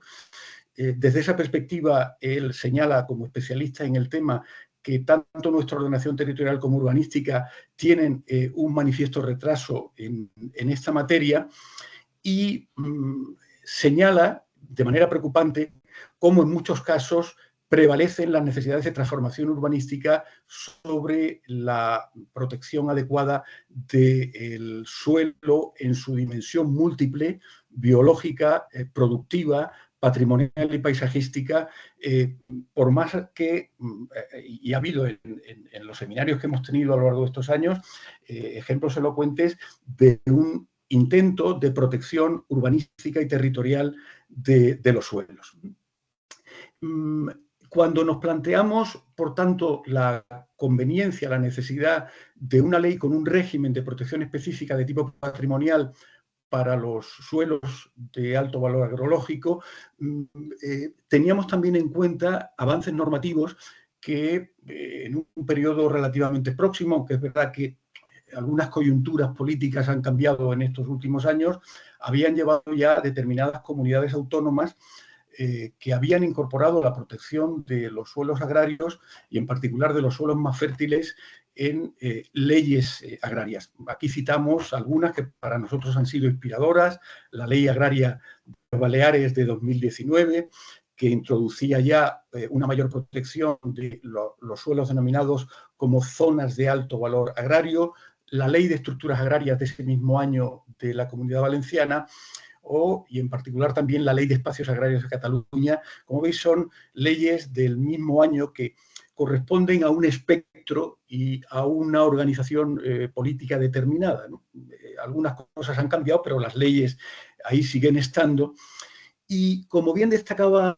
Desde esa perspectiva, él señala, como especialista en el tema, que tanto nuestra ordenación territorial como urbanística tienen un manifiesto retraso en esta materia, y señala de manera preocupante cómo en muchos casos prevalecen las necesidades de transformación urbanística sobre la protección adecuada del suelo en su dimensión múltiple, biológica, productiva, patrimonial y paisajística, por más que, y ha habido en los seminarios que hemos tenido a lo largo de estos años, ejemplos elocuentes de un intento de protección urbanística y territorial de los suelos. Cuando nos planteamos, por tanto, la conveniencia, la necesidad de una ley con un régimen de protección específica de tipo patrimonial para los suelos de alto valor agrológico, teníamos también en cuenta avances normativos que en un periodo relativamente próximo, aunque es verdad que algunas coyunturas políticas han cambiado en estos últimos años, habían llevado ya a determinadas comunidades autónomas que habían incorporado la protección de los suelos agrarios y en particular de los suelos más fértiles en leyes agrarias. Aquí citamos algunas que para nosotros han sido inspiradoras: la Ley Agraria de Baleares de 2019, que introducía ya una mayor protección de los suelos denominados como zonas de alto valor agrario, la Ley de Estructuras Agrarias de ese mismo año de la Comunidad Valenciana, y en particular también la Ley de Espacios Agrarios de Cataluña. Como veis, son leyes del mismo año que corresponden a un espectro y a una organización política determinada, ¿no? Algunas cosas han cambiado, pero las leyes ahí siguen estando. Y como bien destacaba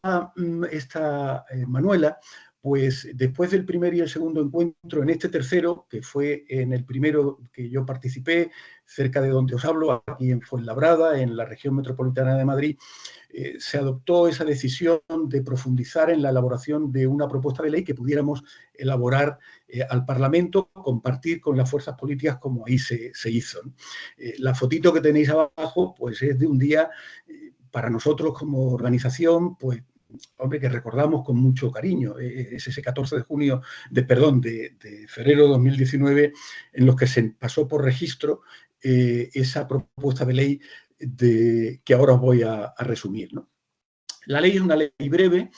esta Manuela, pues después del primer y el segundo encuentro, en este tercero, que fue en el primero que yo participé, cerca de donde os hablo, aquí en Fuenlabrada, en la región metropolitana de Madrid, se adoptó esa decisión de profundizar en la elaboración de una propuesta de ley que pudiéramos elaborar al Parlamento, compartir con las fuerzas políticas como ahí se hizo. La fotito que tenéis abajo, pues es de un día, para nosotros como organización, pues, hombre, que recordamos con mucho cariño. Es ese 14 de junio, de febrero de 2019, en los que se pasó por registro esa propuesta de ley que ahora os voy a resumir, ¿no? La ley es una ley breve,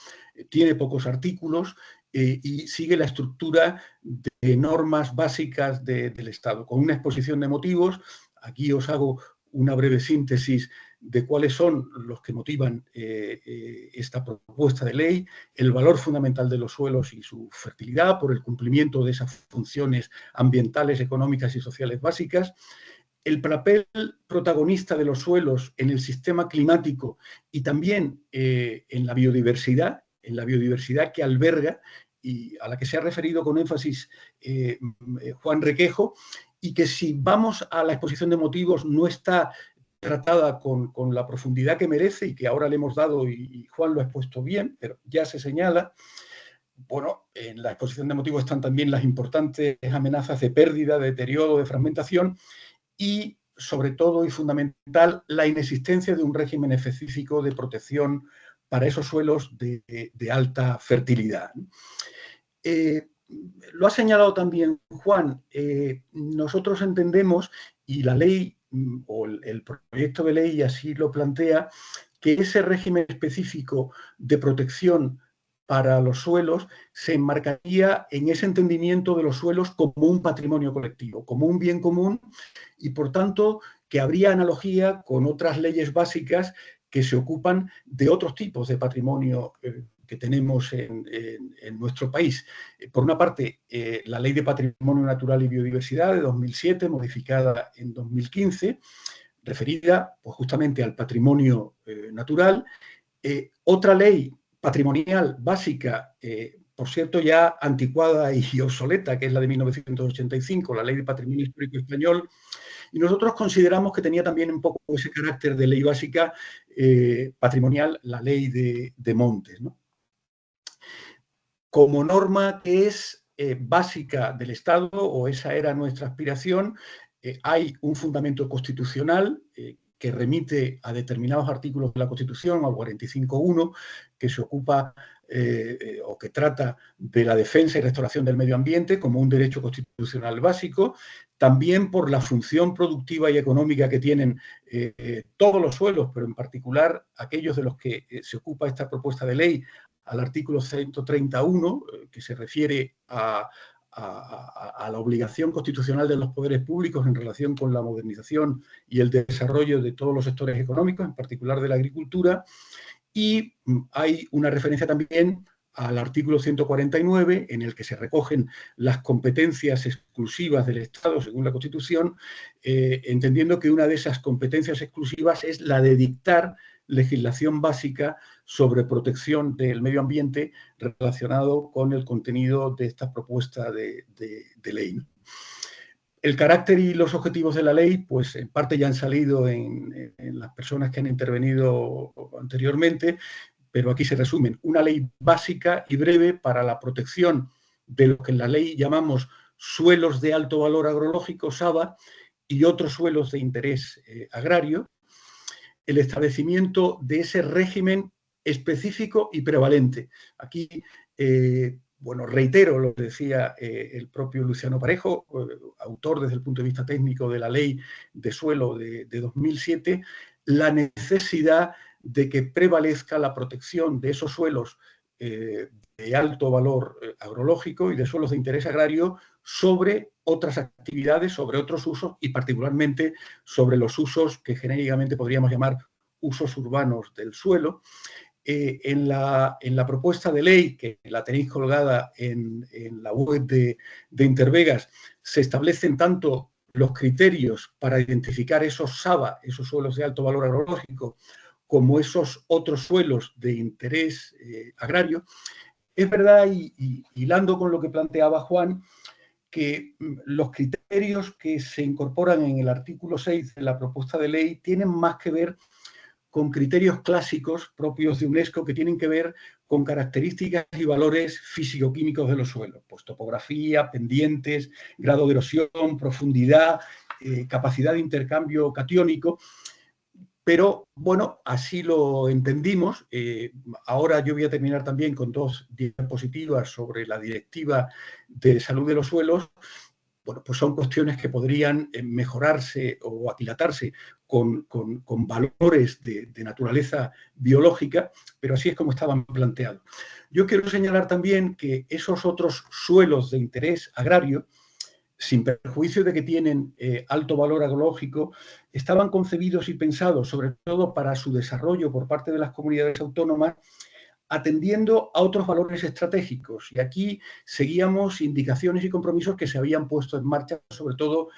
tiene pocos artículos y sigue la estructura de normas básicas del Estado, con una exposición de motivos. Aquí os hago una breve síntesis de cuáles son los que motivan esta propuesta de ley: el valor fundamental de los suelos y su fertilidad por el cumplimiento de esas funciones ambientales, económicas y sociales básicas; el papel protagonista de los suelos en el sistema climático y también en la biodiversidad que alberga y a la que se ha referido con énfasis Juan Requejo, y que, si vamos a la exposición de motivos, no está tratada con la profundidad que merece y que ahora le hemos dado, y Juan lo ha expuesto bien, pero ya se señala. Bueno, en la exposición de motivos están también las importantes amenazas de pérdida, de deterioro, de fragmentación y, sobre todo y fundamental, la inexistencia de un régimen específico de protección para esos suelos de alta fertilidad. Lo ha señalado también Juan. Nosotros entendemos, y la ley o el proyecto de ley así lo plantea, que ese régimen específico de protección para los suelos se enmarcaría en ese entendimiento de los suelos como un patrimonio colectivo, como un bien común, y por tanto que habría analogía con otras leyes básicas que se ocupan de otros tipos de patrimonio que tenemos en nuestro país. Por una parte, la Ley de Patrimonio Natural y Biodiversidad de 2007, modificada en 2015, referida pues, justamente al patrimonio natural. Otra ley patrimonial básica, por cierto ya anticuada y obsoleta, que es la de 1985, la Ley de Patrimonio Histórico Español. Y nosotros consideramos que tenía también un poco ese carácter de ley básica patrimonial, la ley de montes, ¿no? Como norma que es básica del Estado, o esa era nuestra aspiración, hay un fundamento constitucional que remite a determinados artículos de la Constitución, al 45.1, que se ocupa o que trata de la defensa y restauración del medio ambiente como un derecho constitucional básico, también por la función productiva y económica que tienen todos los suelos, pero en particular aquellos de los que se ocupa esta propuesta de ley, al artículo 131, que se refiere a la obligación constitucional de los poderes públicos en relación con la modernización y el desarrollo de todos los sectores económicos, en particular de la agricultura, y hay una referencia también al artículo 149, en el que se recogen las competencias exclusivas del Estado, según la Constitución, entendiendo que una de esas competencias exclusivas es la de dictar legislación básica sobre protección del medio ambiente relacionado con el contenido de esta propuesta de ley. El carácter y los objetivos de la ley, pues en parte ya han salido en las personas que han intervenido anteriormente, pero aquí se resumen. Una ley básica y breve para la protección de lo que en la ley llamamos suelos de alto valor agrológico, SAVA, y otros suelos de interés agrario, el establecimiento de ese régimen específico y prevalente. Aquí, bueno, reitero lo que decía el propio Luciano Parejo, autor desde el punto de vista técnico de la Ley de Suelo de 2007, la necesidad de que prevalezca la protección de esos suelos de alto valor agrológico y de suelos de interés agrario sobre otras actividades, sobre otros usos y particularmente sobre los usos que genéricamente podríamos llamar usos urbanos del suelo. En la propuesta de ley, que la tenéis colgada en la web de Intervegas, se establecen tanto los criterios para identificar esos SAVA, esos suelos de alto valor agrológico, como esos otros suelos de interés agrario. Es verdad, y hilando con lo que planteaba Juan, que los criterios que se incorporan en el artículo 6 de la propuesta de ley tienen más que ver con criterios clásicos propios de UNESCO que tienen que ver con características y valores físico-químicos de los suelos, pues topografía, pendientes, grado de erosión, profundidad, capacidad de intercambio catiónico. Pero, bueno, así lo entendimos. Ahora yo voy a terminar también con 2 diapositivas sobre la Directiva de Salud de los Suelos. Bueno, pues son cuestiones que podrían mejorarse o aquilatarse con valores de naturaleza biológica, pero así es como estaban planteados. Yo quiero señalar también que esos otros suelos de interés agrario, sin perjuicio de que tienen alto valor agrológico, estaban concebidos y pensados sobre todo para su desarrollo por parte de las comunidades autónomas, atendiendo a otros valores estratégicos. Y aquí seguíamos indicaciones y compromisos que se habían puesto en marcha, sobre todo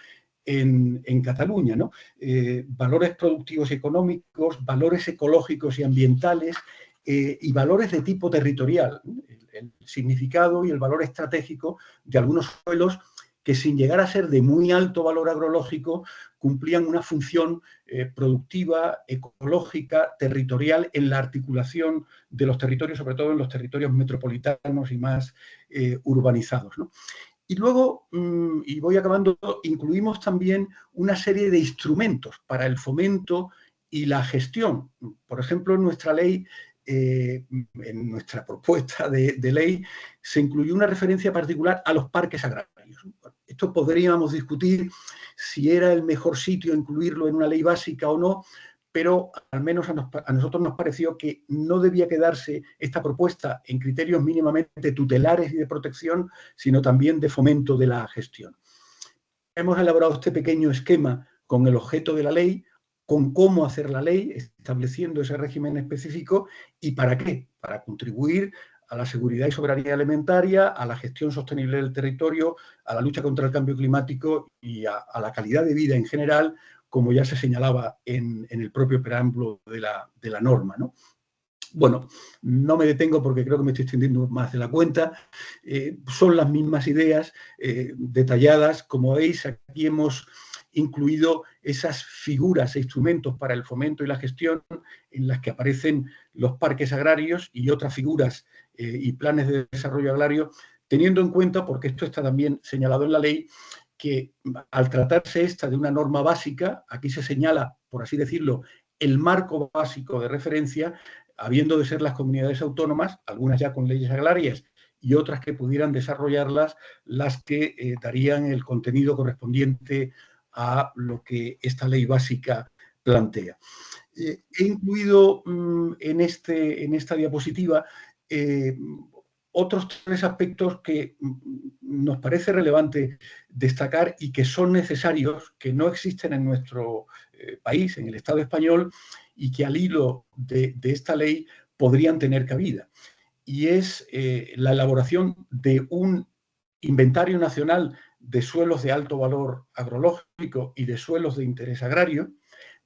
en Cataluña, ¿no? Valores productivos y económicos, valores ecológicos y ambientales, y valores de tipo territorial. El significado y el valor estratégico de algunos suelos que, sin llegar a ser de muy alto valor agrológico, cumplían una función productiva, ecológica, territorial en la articulación de los territorios, sobre todo en los territorios metropolitanos y más urbanizados, ¿no? Y luego, y voy acabando, incluimos también una serie de instrumentos para el fomento y la gestión. Por ejemplo, en nuestra ley, en nuestra propuesta de ley, se incluyó una referencia particular a los parques agrarios. Esto podríamos discutir si era el mejor sitio incluirlo en una ley básica o no, pero al menos a nosotros nos pareció que no debía quedarse esta propuesta en criterios mínimamente tutelares y de protección, sino también de fomento de la gestión. Hemos elaborado este pequeño esquema con el objeto de la ley, con cómo hacer la ley, estableciendo ese régimen específico y para qué, para contribuir a la seguridad y soberanía alimentaria, a la gestión sostenible del territorio, a la lucha contra el cambio climático y a la calidad de vida en general, como ya se señalaba en el propio preámbulo de la norma, ¿no? Bueno, no me detengo porque creo que me estoy extendiendo más de la cuenta. Son las mismas ideas detalladas. Como veis, aquí hemos incluido esas figuras e instrumentos para el fomento y la gestión en las que aparecen los parques agrarios y otras figuras y planes de desarrollo agrario, teniendo en cuenta, porque esto está también señalado en la ley, que al tratarse esta de una norma básica, aquí se señala, por así decirlo, el marco básico de referencia, habiendo de ser las comunidades autónomas, algunas ya con leyes agrarias y otras que pudieran desarrollarlas, las que darían el contenido correspondiente a lo que esta ley básica plantea. He incluido en esta diapositiva otros 3 aspectos que nos parece relevante destacar y que son necesarios, que no existen en nuestro país, en el Estado español, y que al hilo de esta ley podrían tener cabida. Y es la elaboración de un inventario nacional de suelos de alto valor agrológico y de suelos de interés agrario,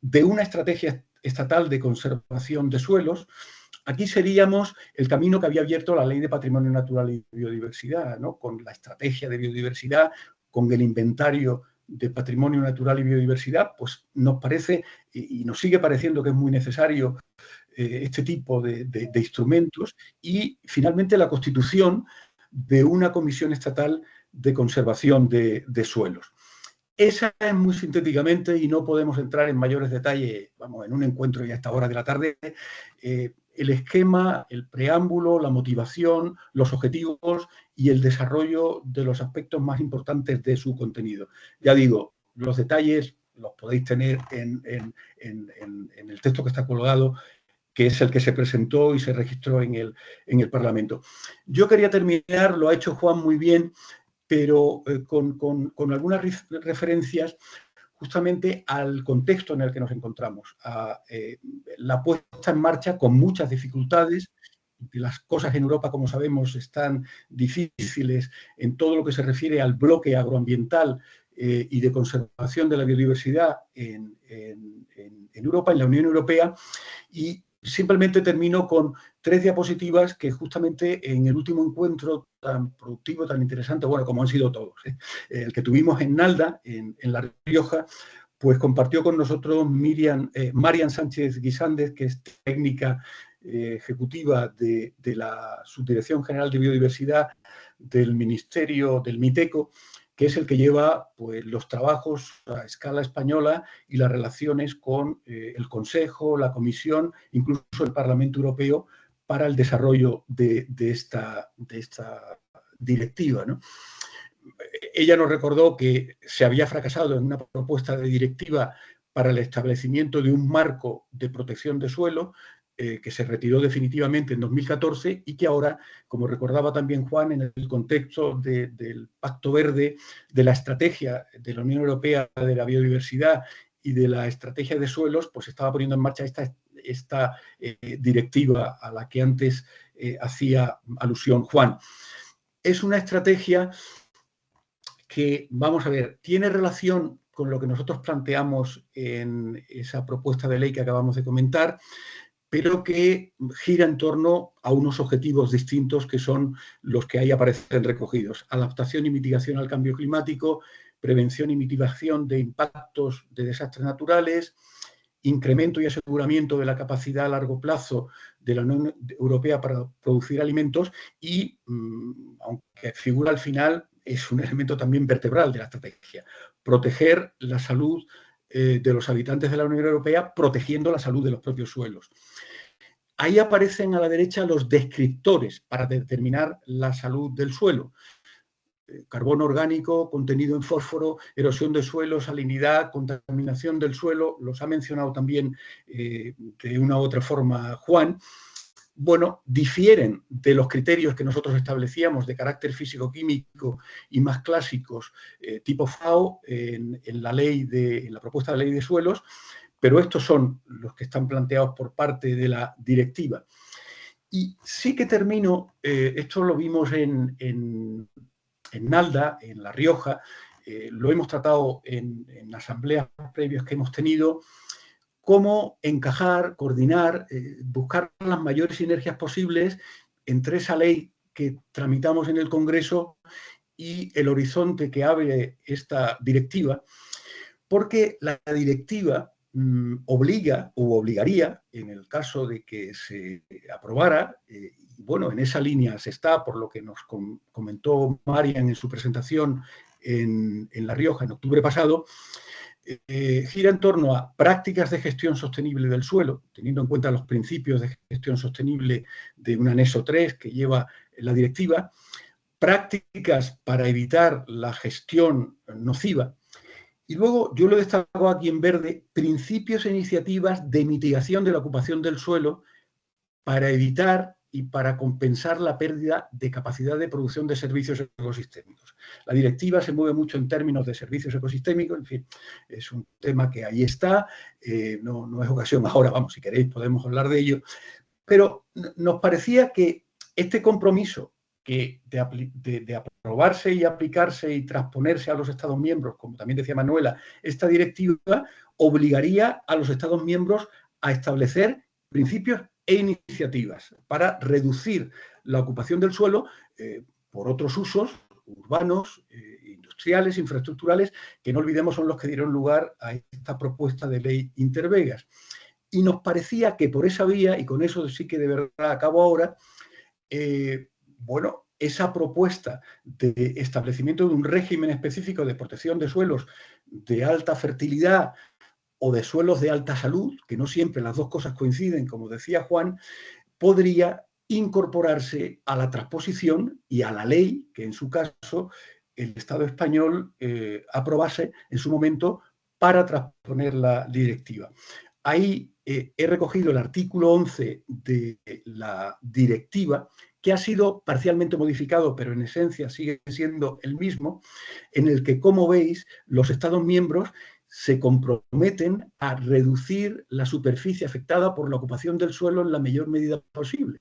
de una estrategia estatal de conservación de suelos. Aquí seríamos el camino que había abierto la Ley de Patrimonio Natural y Biodiversidad, ¿no? Con la estrategia de biodiversidad, con el inventario de patrimonio natural y biodiversidad, pues nos parece y nos sigue pareciendo que es muy necesario este tipo de instrumentos, y finalmente la constitución de una comisión estatal de conservación de suelos. Esa es muy sintéticamente, y no podemos entrar en mayores detalles, vamos, en un encuentro ya a esta hora de la tarde, el esquema, el preámbulo, la motivación, los objetivos y el desarrollo de los aspectos más importantes de su contenido. Ya digo, los detalles los podéis tener en el texto que está colgado, que es el que se presentó y se registró en el Parlamento. Yo quería terminar, lo ha hecho Juan muy bien, pero con algunas referencias justamente al contexto en el que nos encontramos, a la puesta en marcha con muchas dificultades. Las cosas en Europa, como sabemos, están difíciles en todo lo que se refiere al bloque agroambiental y de conservación de la biodiversidad en Europa, en la Unión Europea, y simplemente termino con 3 diapositivas que justamente en el último encuentro tan productivo, tan interesante, bueno, como han sido todos, el que tuvimos en Nalda, en La Rioja, pues compartió con nosotros Marian Sánchez Guisández, que es técnica ejecutiva de la Subdirección General de Biodiversidad del Ministerio del MITECO, que es el que lleva pues, los trabajos a escala española y las relaciones con el Consejo, la Comisión, incluso el Parlamento Europeo, para el desarrollo de esta directiva, ¿no? Ella nos recordó que se había fracasado en una propuesta de directiva para el establecimiento de un marco de protección de suelo, que se retiró definitivamente en 2014 y que ahora, como recordaba también Juan, en el contexto del Pacto Verde, de la estrategia de la Unión Europea de la biodiversidad y de la estrategia de suelos, pues estaba poniendo en marcha esta directiva a la que antes hacía alusión Juan. Es una estrategia que, vamos a ver, tiene relación con lo que nosotros planteamos en esa propuesta de ley que acabamos de comentar, pero que gira en torno a unos objetivos distintos que son los que ahí aparecen recogidos. Adaptación y mitigación al cambio climático, prevención y mitigación de impactos de desastres naturales, incremento y aseguramiento de la capacidad a largo plazo de la Unión Europea para producir alimentos y, aunque figura al final, es un elemento también vertebral de la estrategia, proteger la salud de los habitantes de la Unión Europea, protegiendo la salud de los propios suelos. Ahí aparecen a la derecha los descriptores para determinar la salud del suelo. Carbono orgánico, contenido en fósforo, erosión de suelo, salinidad, contaminación del suelo, los ha mencionado también de una u otra forma Juan. Bueno, difieren de los criterios que nosotros establecíamos de carácter físico-químico y más clásicos tipo FAO en la propuesta de ley de suelos, pero estos son los que están planteados por parte de la directiva. Y sí que termino, esto lo vimos en Nalda, en La Rioja, lo hemos tratado en asambleas previas que hemos tenido, cómo encajar, coordinar, buscar las mayores sinergias posibles entre esa ley que tramitamos en el Congreso y el horizonte que abre esta directiva, porque la directiva obliga o obligaría, en el caso de que se aprobara, y bueno, en esa línea se está, por lo que nos comentó Marian en su presentación en La Rioja en octubre pasado, gira en torno a prácticas de gestión sostenible del suelo, teniendo en cuenta los principios de gestión sostenible de un anexo 3 que lleva la directiva, prácticas para evitar la gestión nociva. Y luego, yo lo destaco aquí en verde, principios e iniciativas de mitigación de la ocupación del suelo para evitar y para compensar la pérdida de capacidad de producción de servicios ecosistémicos. La directiva se mueve mucho en términos de servicios ecosistémicos, en fin, es un tema que ahí está, no es ocasión ahora, vamos, si queréis podemos hablar de ello, pero nos parecía que este compromiso de aprobarse y aplicarse y transponerse a los Estados miembros, como también decía Manuela, esta directiva obligaría a los Estados miembros a establecer principios e iniciativas para reducir la ocupación del suelo por otros usos urbanos, industriales, infraestructurales, que no olvidemos son los que dieron lugar a esta propuesta de ley Intervegas. Y nos parecía que por esa vía, y con eso sí que de verdad acabo ahora, bueno, esa propuesta de establecimiento de un régimen específico de protección de suelos de alta fertilidad o de suelos de alta salud, que no siempre las dos cosas coinciden, como decía Juan, podría incorporarse a la transposición y a la ley que en su caso el Estado español aprobase en su momento para transponer la directiva. Ahí he recogido el artículo 11 de la directiva, que ha sido parcialmente modificado, pero en esencia sigue siendo el mismo, en el que, como veis, los Estados miembros se comprometen a reducir la superficie afectada por la ocupación del suelo en la mayor medida posible.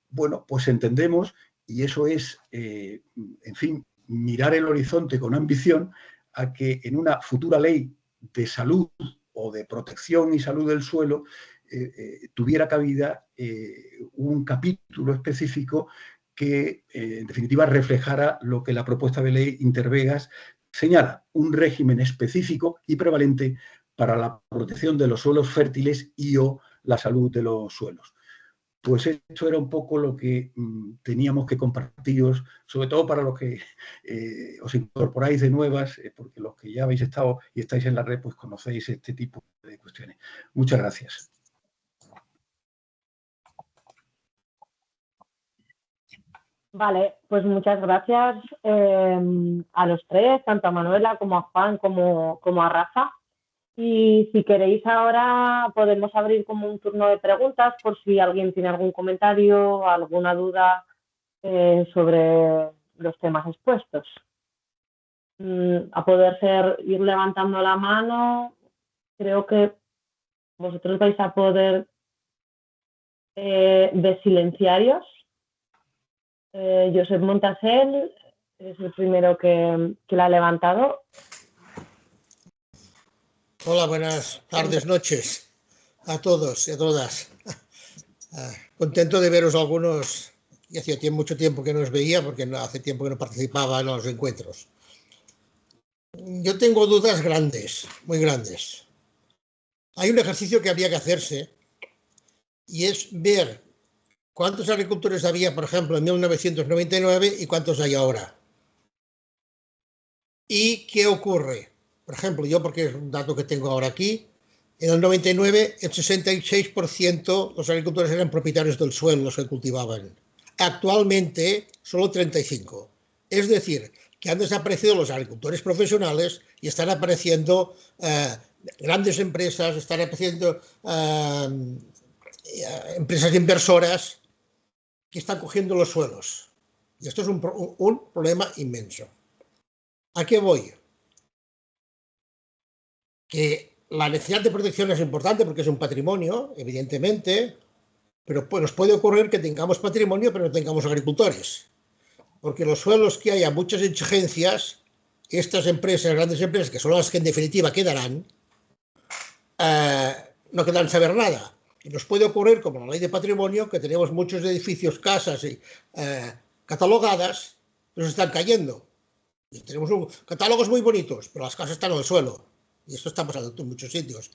Bueno, pues entendemos, y eso es, en fin, mirar el horizonte con ambición, a que en una futura ley de salud o de protección y salud del suelo tuviera cabida un capítulo específico que, en definitiva, reflejara lo que la propuesta de ley Intervegas señala, un régimen específico y prevalente para la protección de los suelos fértiles y o la salud de los suelos. Pues esto era un poco lo que teníamos que compartiros, sobre todo para los que os incorporáis de nuevas, porque los que ya habéis estado y estáis en la red, pues conocéis este tipo de cuestiones. Muchas gracias.
Vale, pues muchas gracias a los tres, tanto a Manuela como a Juan como a Rafa. Y si queréis ahora podemos abrir como un turno de preguntas por si alguien tiene algún comentario, alguna duda sobre los temas expuestos. A poder ser ir levantando la mano, creo que vosotros vais a poder desilenciaros. Josep Montasel es el primero que la ha levantado.
Hola, buenas tardes, noches a todos y a todas. Contento de veros algunos, y hacía mucho tiempo que no os veía porque hace tiempo que no participaba en los encuentros. Yo tengo dudas grandes, muy grandes. Hay un ejercicio que habría que hacerse y es ver cuántos agricultores había, por ejemplo, en 1999 y cuántos hay ahora. ¿Y qué ocurre? Por ejemplo, yo, porque es un dato que tengo ahora aquí, en el 99 el 66% los agricultores eran propietarios del suelo, los que cultivaban. Actualmente solo 35%. Es decir, que han desaparecido los agricultores profesionales y están apareciendo grandes empresas, están apareciendo empresas inversoras que están cogiendo los suelos. Y esto es un problema inmenso. ¿A qué voy? Que la necesidad de protección es importante porque es un patrimonio, evidentemente, pero pues nos puede ocurrir que tengamos patrimonio pero no tengamos agricultores. Porque los suelos que haya muchas exigencias, estas empresas, grandes empresas, que son las que en definitiva quedarán, no quedan saber nada. Y nos puede ocurrir, como la ley de patrimonio, que tenemos muchos edificios, casas catalogadas, que nos están cayendo. Y tenemos catálogos muy bonitos, pero las casas están en el suelo. Y esto está pasando en muchos sitios.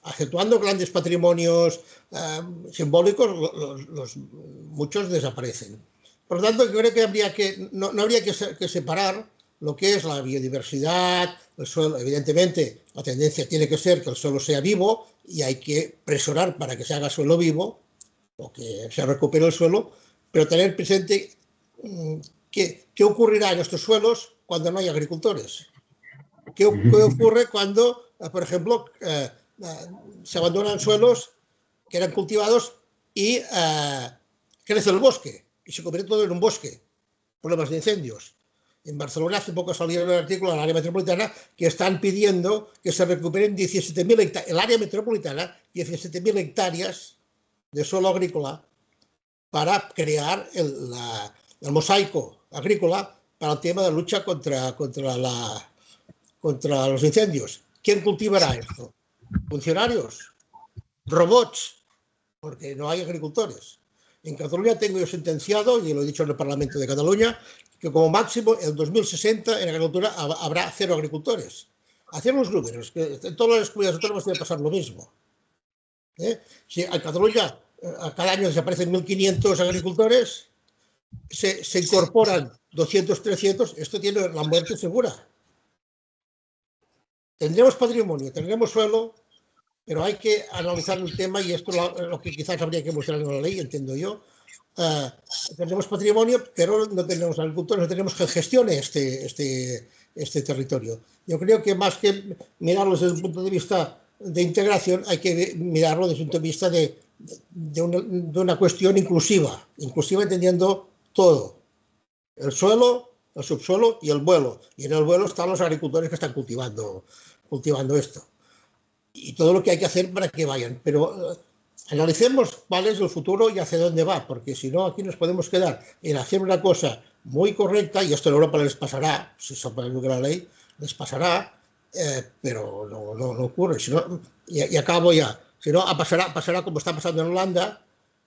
Acentuando grandes patrimonios simbólicos, muchos desaparecen. Por lo tanto, yo creo que no habría que separar lo que es la biodiversidad, el suelo. Evidentemente, la tendencia tiene que ser que el suelo sea vivo y hay que presionar para que se haga suelo vivo o que se recupere el suelo, pero tener presente qué ocurrirá en estos suelos cuando no hay agricultores. ¿Qué ocurre cuando, por ejemplo, se abandonan suelos que eran cultivados y crece el bosque y se convierte todo en un bosque? Problemas de incendios. En Barcelona hace poco salió un artículo en el área metropolitana que están pidiendo que se recuperen 17.000 hectáreas, el área metropolitana, 17.000 hectáreas de suelo agrícola para crear el mosaico agrícola para el tema de lucha contra los incendios. ¿Quién cultivará esto? ¿Funcionarios? ¿Robots? Porque no hay agricultores. En Cataluña tengo yo sentenciado, y lo he dicho en el Parlamento de Cataluña, que como máximo en 2060 en agricultura habrá 0 agricultores. Hacer los números, que en todas las comunidades autónomas debe pasar lo mismo. Si en Cataluña cada año desaparecen 1.500 agricultores, se incorporan 200, 300, esto tiene la muerte segura. Tendremos patrimonio, tendremos suelo, pero hay que analizar el tema, y esto es lo que quizás habría que mostrar en la ley, entiendo yo. Tenemos patrimonio, pero no tenemos agricultores, no tenemos que gestione este territorio. Yo creo que más que mirarlo desde un punto de vista de integración, hay que mirarlo desde un punto de vista de una cuestión inclusiva entendiendo todo: el suelo, el subsuelo y el vuelo. Y en el vuelo están los agricultores que están cultivando esto. Y todo lo que hay que hacer para que vayan. Pero analicemos cuál es el futuro y hacia dónde va, porque si no, aquí nos podemos quedar en hacer una cosa muy correcta, y esto en Europa les pasará, si se aprueba la ley, les pasará, pero no ocurre. Si no, y acabo ya. Si no, pasará como está pasando en Holanda,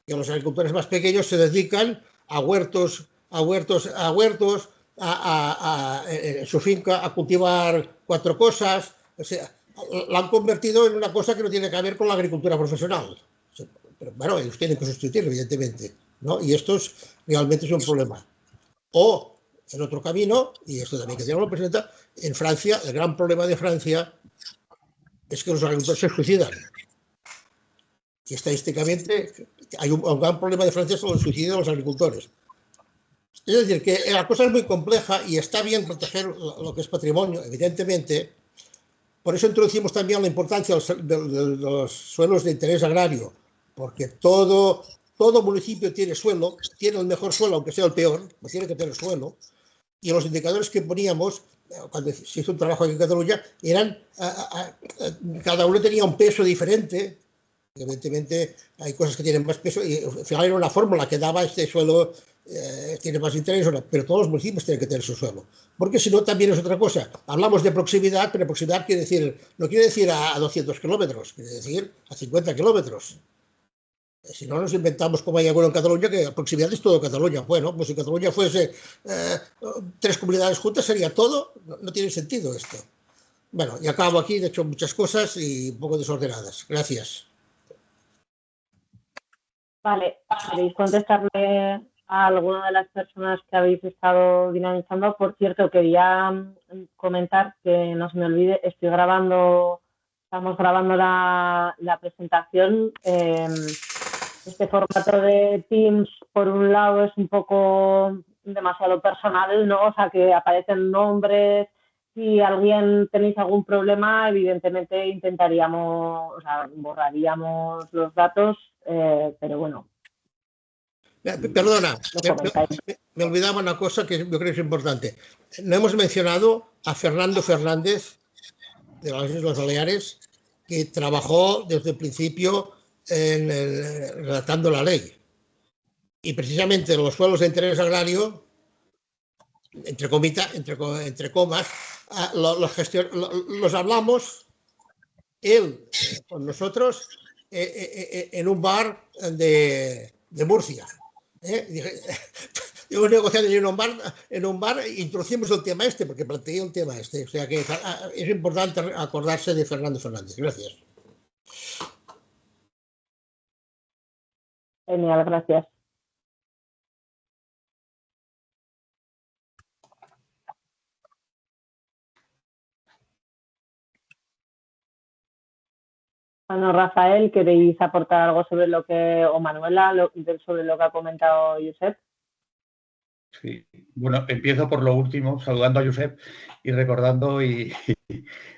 que los agricultores más pequeños se dedican a huertos, en su finca, a cultivar 4 cosas. O sea, la han convertido en una cosa que no tiene que ver con la agricultura profesional. Pero bueno, ellos tienen que sustituir, evidentemente, ¿no? Y esto realmente es un problema. O, en otro camino, y esto también que lo presenta, en Francia, el gran problema de Francia es que los agricultores se suicidan. Y estadísticamente hay un gran problema de Francia sobre el suicidio de los agricultores. Es decir, que la cosa es muy compleja y está bien proteger lo que es patrimonio, evidentemente. Por eso introducimos también la importancia de los suelos de interés agrario, porque todo municipio tiene suelo, tiene el mejor suelo, aunque sea el peor, pues tiene que tener suelo. Y los indicadores que poníamos, cuando se hizo un trabajo aquí en Cataluña, eran, cada uno tenía un peso diferente. Evidentemente hay cosas que tienen más peso, y al final era una fórmula que daba este suelo tiene más interés, pero todos los municipios tienen que tener su suelo, porque si no también es otra cosa. Hablamos de proximidad, pero proximidad no quiere decir a 200 kilómetros, quiere decir a 50 kilómetros. Si no, nos inventamos, como hay alguno en Cataluña, que la proximidad es todo Cataluña. Bueno, pues si Cataluña fuese 3 comunidades juntas sería todo. No tiene sentido esto. Bueno, y acabo aquí, de hecho muchas cosas y un poco desordenadas. Gracias.
Vale, ¿queréis contestarle a alguna de las personas que habéis estado dinamizando? Por cierto, quería comentar que no se me olvide, estamos grabando la presentación. Este formato de Teams, por un lado, es un poco demasiado personal, ¿no? O sea, que aparecen nombres. Si alguien tenéis algún problema, evidentemente intentaríamos, o sea, borraríamos los datos, pero bueno.
Perdona, me olvidaba una cosa que yo creo que es importante. No hemos mencionado a Fernando Fernández, de las Islas Baleares, que trabajó desde el principio redactando la ley. Y precisamente los suelos de interés agrario, entre comas, los hablamos él con nosotros en un bar de Murcia. Yo negociando en un bar introducimos el tema este, porque planteé el tema este. O sea que es importante acordarse de Fernando Fernández. Gracias.
Genial, gracias. Bueno, Rafael, ¿queréis aportar algo sobre lo que, o Manuela, sobre lo que ha comentado Josep?
Sí, bueno, empiezo por lo último, saludando a Josep y recordando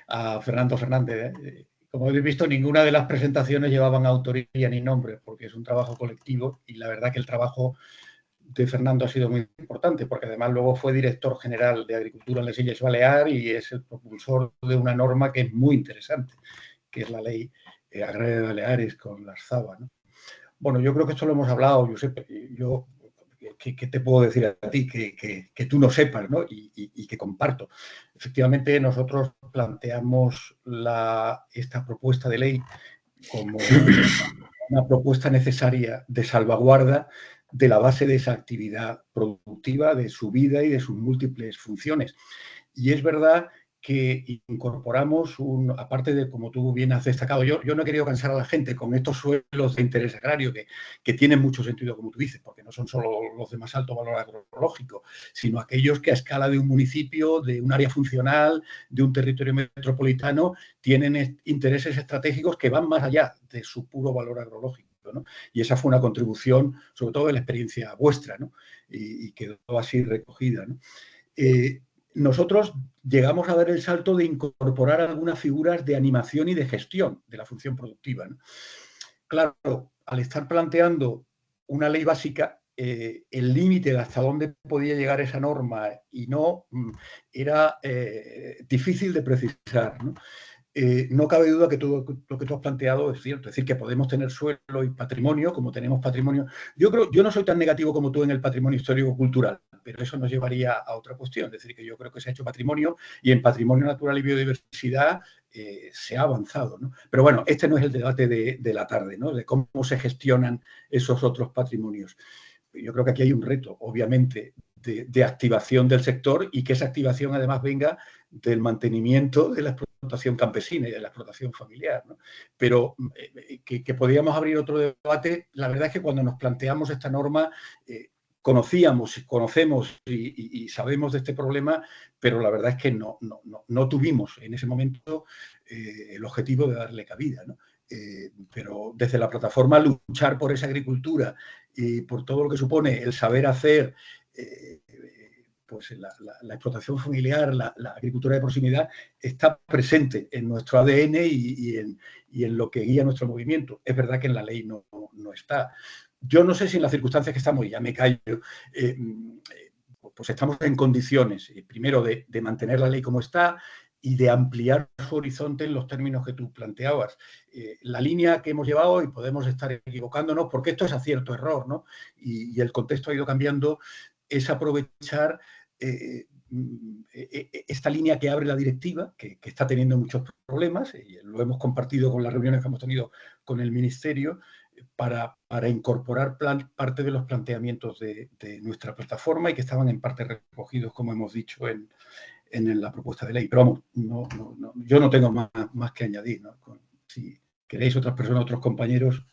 a Fernando Fernández. Como habéis visto, ninguna de las presentaciones llevaban autoría ni nombre, porque es un trabajo colectivo y la verdad que el trabajo de Fernando ha sido muy importante, porque además luego fue director general de Agricultura en las Illes Baleares y es el propulsor de una norma que es muy interesante, que es la Ley Agraria de Baleares con la Arzaba, ¿no? Bueno, yo creo que esto lo hemos hablado, Josep. Yo, ¿qué te puedo decir a ti que tú no sepas, ¿no? Y que comparto? Efectivamente, nosotros planteamos esta propuesta de ley como una propuesta necesaria de salvaguarda de la base de esa actividad productiva, de su vida y de sus múltiples funciones. Y es verdad que incorporamos, aparte de, como tú bien has destacado, yo no he querido cansar a la gente con estos suelos de interés agrario que tienen mucho sentido, como tú dices, porque no son solo los de más alto valor agroecológico, sino aquellos que a escala de un municipio, de un área funcional, de un territorio metropolitano, tienen intereses estratégicos que van más allá de su puro valor agroecológico, ¿no? Y esa fue una contribución, sobre todo de la experiencia vuestra, ¿no? Y quedó así recogida, ¿no? Nosotros llegamos a dar el salto de incorporar algunas figuras de animación y de gestión de la función productiva, ¿no? Claro, al estar planteando una ley básica, el límite de hasta dónde podía llegar esa norma y no era difícil de precisar, ¿no? No cabe duda que todo lo que tú has planteado es cierto, es decir, que podemos tener suelo y patrimonio, como tenemos patrimonio. Yo no soy tan negativo como tú en el patrimonio histórico-cultural, pero eso nos llevaría a otra cuestión, es decir, que yo creo que se ha hecho patrimonio y en patrimonio natural y biodiversidad se ha avanzado, ¿no? Pero bueno, este no es el debate de la tarde, ¿no? De cómo se gestionan esos otros patrimonios. Yo creo que aquí hay un reto, obviamente, de activación del sector y que esa activación además venga del mantenimiento de la explotación campesina y de la explotación familiar, ¿no? Pero que podríamos abrir otro debate. La verdad es que cuando nos planteamos esta norma conocemos y sabemos de este problema, pero la verdad es que no tuvimos en ese momento el objetivo de darle cabida, ¿no? Pero desde la plataforma luchar por esa agricultura y por todo lo que supone el saber hacer, pues la explotación familiar, la agricultura de proximidad, está presente en nuestro ADN y en lo que guía nuestro movimiento. Es verdad que en la ley no está. Yo no sé si en las circunstancias que estamos, y ya me callo, pues estamos en condiciones, primero, de mantener la ley como está y de ampliar su horizonte en los términos que tú planteabas. La línea que hemos llevado, y podemos estar equivocándonos, porque esto es acierto-error, ¿no? Y el contexto ha ido cambiando, es aprovechar esta línea que abre la directiva, que está teniendo muchos problemas, y lo hemos compartido con las reuniones que hemos tenido con el Ministerio, para incorporar parte de los planteamientos de nuestra plataforma y que estaban en parte recogidos, como hemos dicho, en la propuesta de ley. Pero vamos, yo no tengo más que añadir, ¿no? Si queréis otras personas, otros compañeros,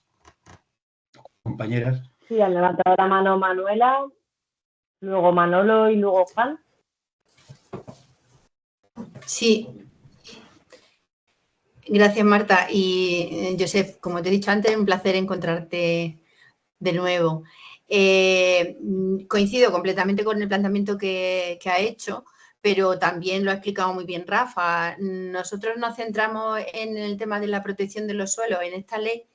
compañeras.
Sí, han levantado la mano Manuela, luego Manolo y luego Juan.
Sí. Gracias, Marta. Y Josep, como te he dicho antes, un placer encontrarte de nuevo. Coincido completamente con el planteamiento que ha hecho, pero también lo ha explicado muy bien Rafa. Nosotros nos centramos en el tema de la protección de los suelos en esta ley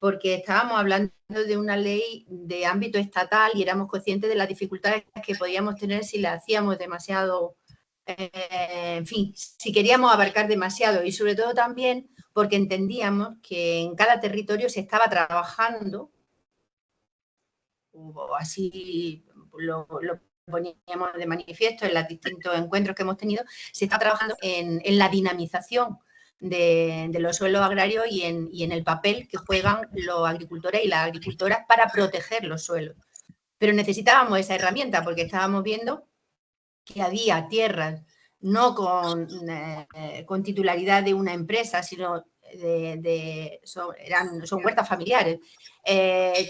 porque estábamos hablando de una ley de ámbito estatal y éramos conscientes de las dificultades que podíamos tener si la hacíamos demasiado, en fin, si queríamos abarcar demasiado, y sobre todo también porque entendíamos que en cada territorio se estaba trabajando, o así lo poníamos de manifiesto en los distintos encuentros que hemos tenido, se está trabajando en la dinamización de los suelos agrarios y en el papel que juegan los agricultores y las agricultoras para proteger los suelos. pero necesitábamos esa herramienta porque estábamos viendo que había tierras no con titularidad de una empresa, sino son huertas familiares,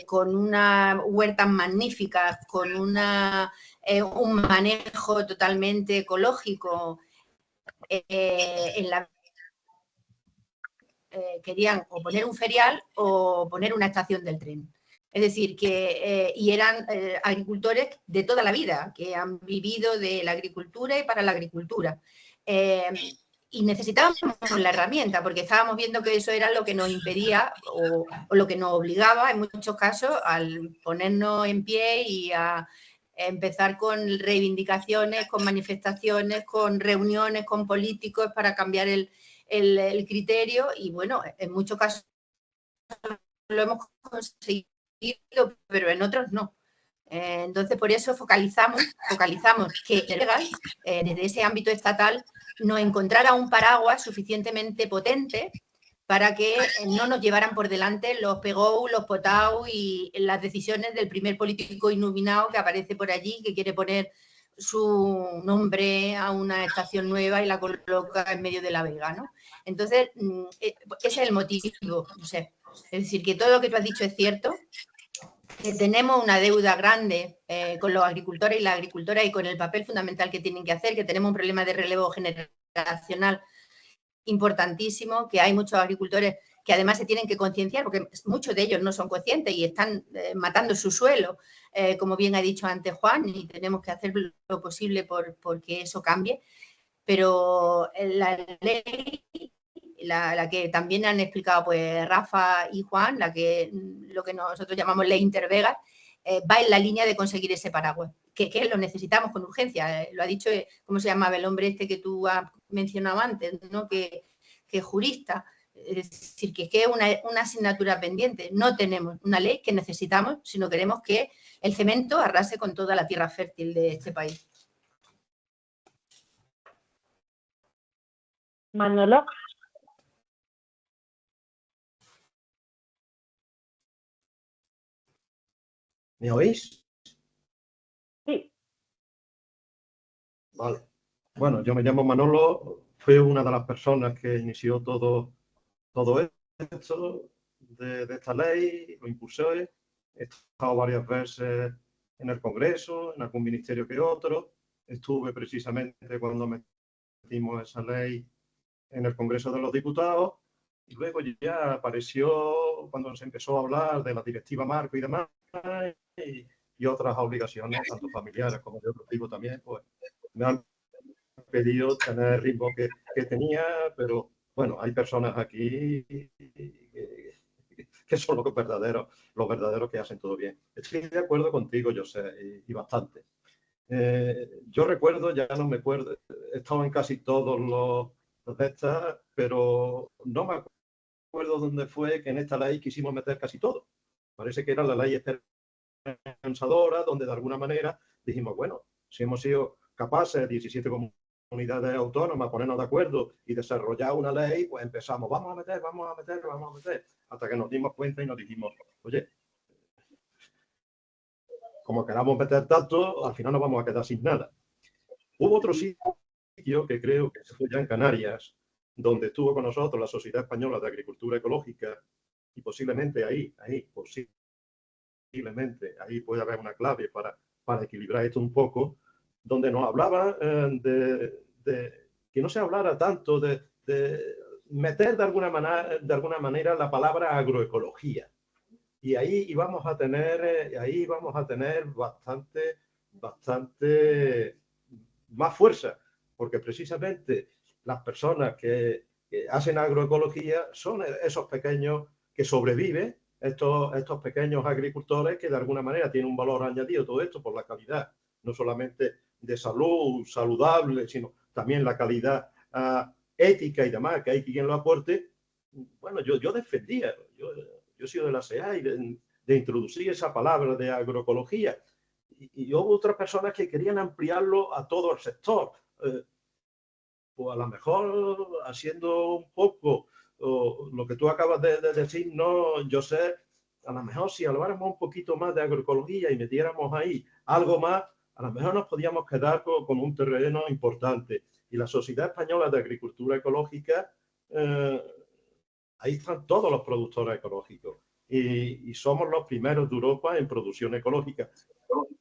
con unas huertas magníficas, con un manejo totalmente ecológico. Querían o poner un ferial o poner una estación del tren. Es decir, y eran agricultores de toda la vida, que han vivido de la agricultura y para la agricultura. Y necesitábamos la herramienta, porque estábamos viendo que eso era lo que nos impedía o lo que nos obligaba, en muchos casos, al ponernos en pie y a empezar con reivindicaciones, con manifestaciones, con reuniones con políticos para cambiar el criterio. Y bueno, en muchos casos lo hemos conseguido, pero en otros no. Entonces, por eso focalizamos que desde ese ámbito estatal nos encontrara un paraguas suficientemente potente para que no nos llevaran por delante los PEGOU, los POTAU y las decisiones del primer político iluminado que aparece por allí, que quiere poner su nombre a una estación nueva y la coloca en medio de la Vega, ¿no? Entonces, ese es el motivo, no sé. Es decir, que todo lo que tú has dicho es cierto, que tenemos una deuda grande con los agricultores y las agricultoras y con el papel fundamental que tienen que hacer, que tenemos un problema de relevo generacional importantísimo, que hay muchos agricultores que además se tienen que concienciar, porque muchos de ellos no son conscientes y están matando su suelo, como bien ha dicho antes Juan, y tenemos que hacer lo posible por que eso cambie. Pero la ley, la que también han explicado pues Rafa y Juan, lo que nosotros llamamos ley Intervegas, va en la línea de conseguir ese paraguas, que lo necesitamos con urgencia. Lo ha dicho, ¿cómo se llamaba el hombre este que tú has mencionado antes, ¿no? Que es jurista? Es decir, que es una asignatura pendiente. No tenemos una ley que necesitamos si no queremos que el cemento arrase con toda la tierra fértil de este país.
Manolo.
¿Me oís?
Sí.
Vale. Bueno, yo me llamo Manolo, fui una de las personas que inició todo esto de esta ley, lo impulsé, he estado varias veces en el Congreso, en algún ministerio que otro, estuve precisamente cuando metimos esa ley en el Congreso de los Diputados y luego ya apareció cuando se empezó a hablar de la directiva marco y demás y otras obligaciones, tanto familiares como de otro tipo también, pues me han pedido tener el ritmo que tenía, pero bueno, hay personas aquí que son los verdaderos que hacen todo bien. Estoy de acuerdo contigo, yo sé, y bastante. Yo recuerdo, ya no me acuerdo, he estado en casi todos los de estas, pero no me acuerdo dónde fue que en esta ley quisimos meter casi todo. Parece que era la ley esperanzadora, donde de alguna manera dijimos, bueno, si hemos sido capaces, 17 comunidades autónomas, ponernos de acuerdo y desarrollar una ley, pues empezamos, vamos a meter, hasta que nos dimos cuenta y nos dijimos, oye, como queramos meter tanto, al final nos vamos a quedar sin nada. Hubo otro sitio que creo que fue ya en Canarias, donde estuvo con nosotros la Sociedad Española de Agricultura Ecológica y posiblemente ahí puede haber una clave para equilibrar esto un poco, donde nos hablaba de que no se hablara tanto de meter de alguna manera la palabra agroecología. Y ahí íbamos a tener bastante más fuerza, porque precisamente las personas que hacen agroecología son esos pequeños que sobreviven, estos pequeños agricultores que de alguna manera tienen un valor añadido, todo esto por la calidad, no solamente de salud, saludable, sino también la calidad ética y demás, que hay quien lo aporte. Bueno, yo defendía, yo he sido de la CEA y de introducir esa palabra de agroecología. Y hubo otras personas que querían ampliarlo a todo el sector. Pues a lo mejor haciendo un poco lo que tú acabas de decir, no, yo sé, a lo mejor si habláramos un poquito más de agroecología y metiéramos ahí algo más, a lo mejor nos podíamos quedar con un terreno importante. Y la Sociedad Española de Agricultura Ecológica, ahí están todos los productores ecológicos y somos los primeros de Europa en producción ecológica.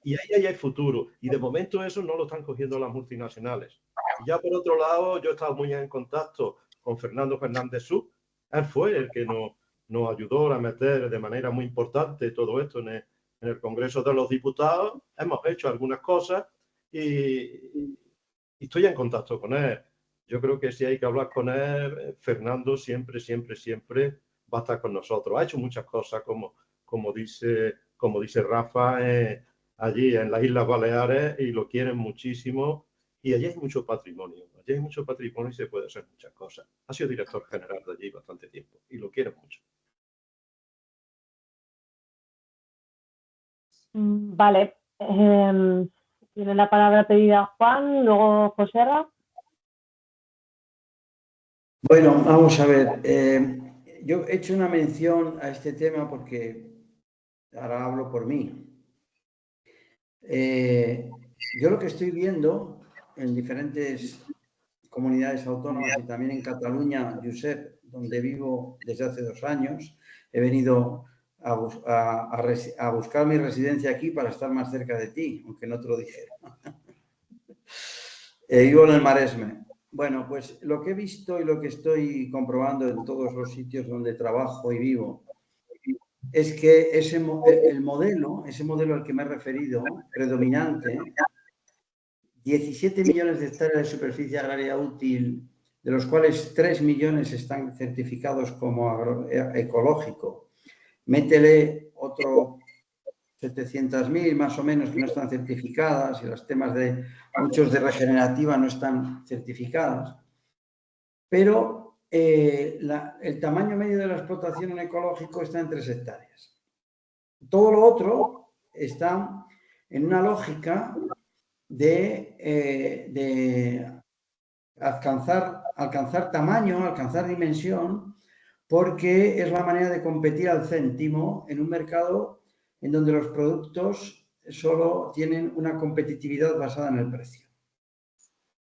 Y ahí hay futuro. Y de momento eso no lo están cogiendo las multinacionales. Y ya por otro lado, yo he estado muy en contacto con Fernando Fernández Such. Él fue el que nos ayudó a meter de manera muy importante todo esto en el Congreso de los Diputados. Hemos hecho algunas cosas y estoy en contacto con él. Yo creo que si hay que hablar con él, Fernando siempre va a estar con nosotros. Ha hecho muchas cosas, como dice Rafa, allí en las Islas Baleares, y lo quieren muchísimo. Y allí hay mucho patrimonio. Allí hay mucho patrimonio y se puede hacer muchas cosas. Ha sido director general de allí bastante tiempo y lo quieren mucho.
Vale. Tiene la palabra pedida Juan, luego Joserra.
Bueno, vamos a ver. Yo he hecho una mención a este tema porque ahora hablo por mí. Yo lo que estoy viendo en diferentes comunidades autónomas y también en Cataluña, Josep, donde vivo desde hace 2 años, he venido a buscar mi residencia aquí para estar más cerca de ti, aunque no te lo dijera. Vivo en el Maresme. Bueno, pues lo que he visto y lo que estoy comprobando en todos los sitios donde trabajo y vivo es que ese modelo al que me he referido, predominante, 17 millones de hectáreas de superficie agraria útil, de los cuales 3 millones están certificados como ecológico. Métele otro 700.000 más o menos que no están certificadas y los temas de muchos de regenerativa no están certificadas. Pero el tamaño medio de la explotación en ecológico está en 3 hectáreas. Todo lo otro está en una lógica de alcanzar tamaño, alcanzar dimensión, porque es la manera de competir al céntimo en un mercado en donde los productos solo tienen una competitividad basada en el precio.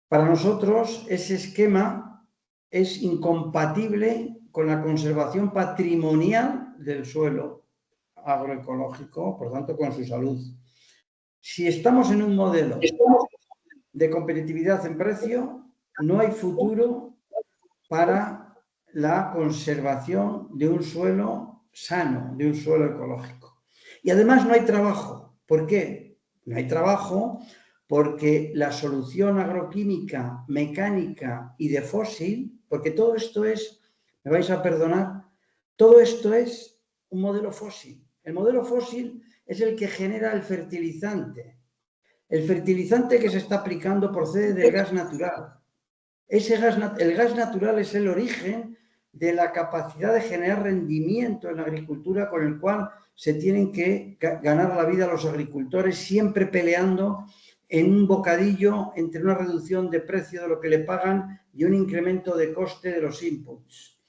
Para nosotros, ese esquema es incompatible con la conservación patrimonial del suelo agroecológico, por tanto, con su salud. Si estamos en un modelo de competitividad en precio, no hay futuro para la conservación de un suelo sano, de un suelo ecológico. Y además no hay trabajo. ¿Por qué? No hay trabajo porque la solución agroquímica, mecánica y de fósil, porque todo esto es, me vais a perdonar, todo esto es un modelo fósil. El modelo fósil es el que genera el fertilizante. El fertilizante que se está aplicando procede del gas natural. El gas natural es el origen de la capacidad de generar rendimiento en la agricultura con el cual se tienen que ganar la vida los agricultores, siempre peleando en un bocadillo entre una reducción de precio de lo que le pagan y un incremento de coste de los inputs.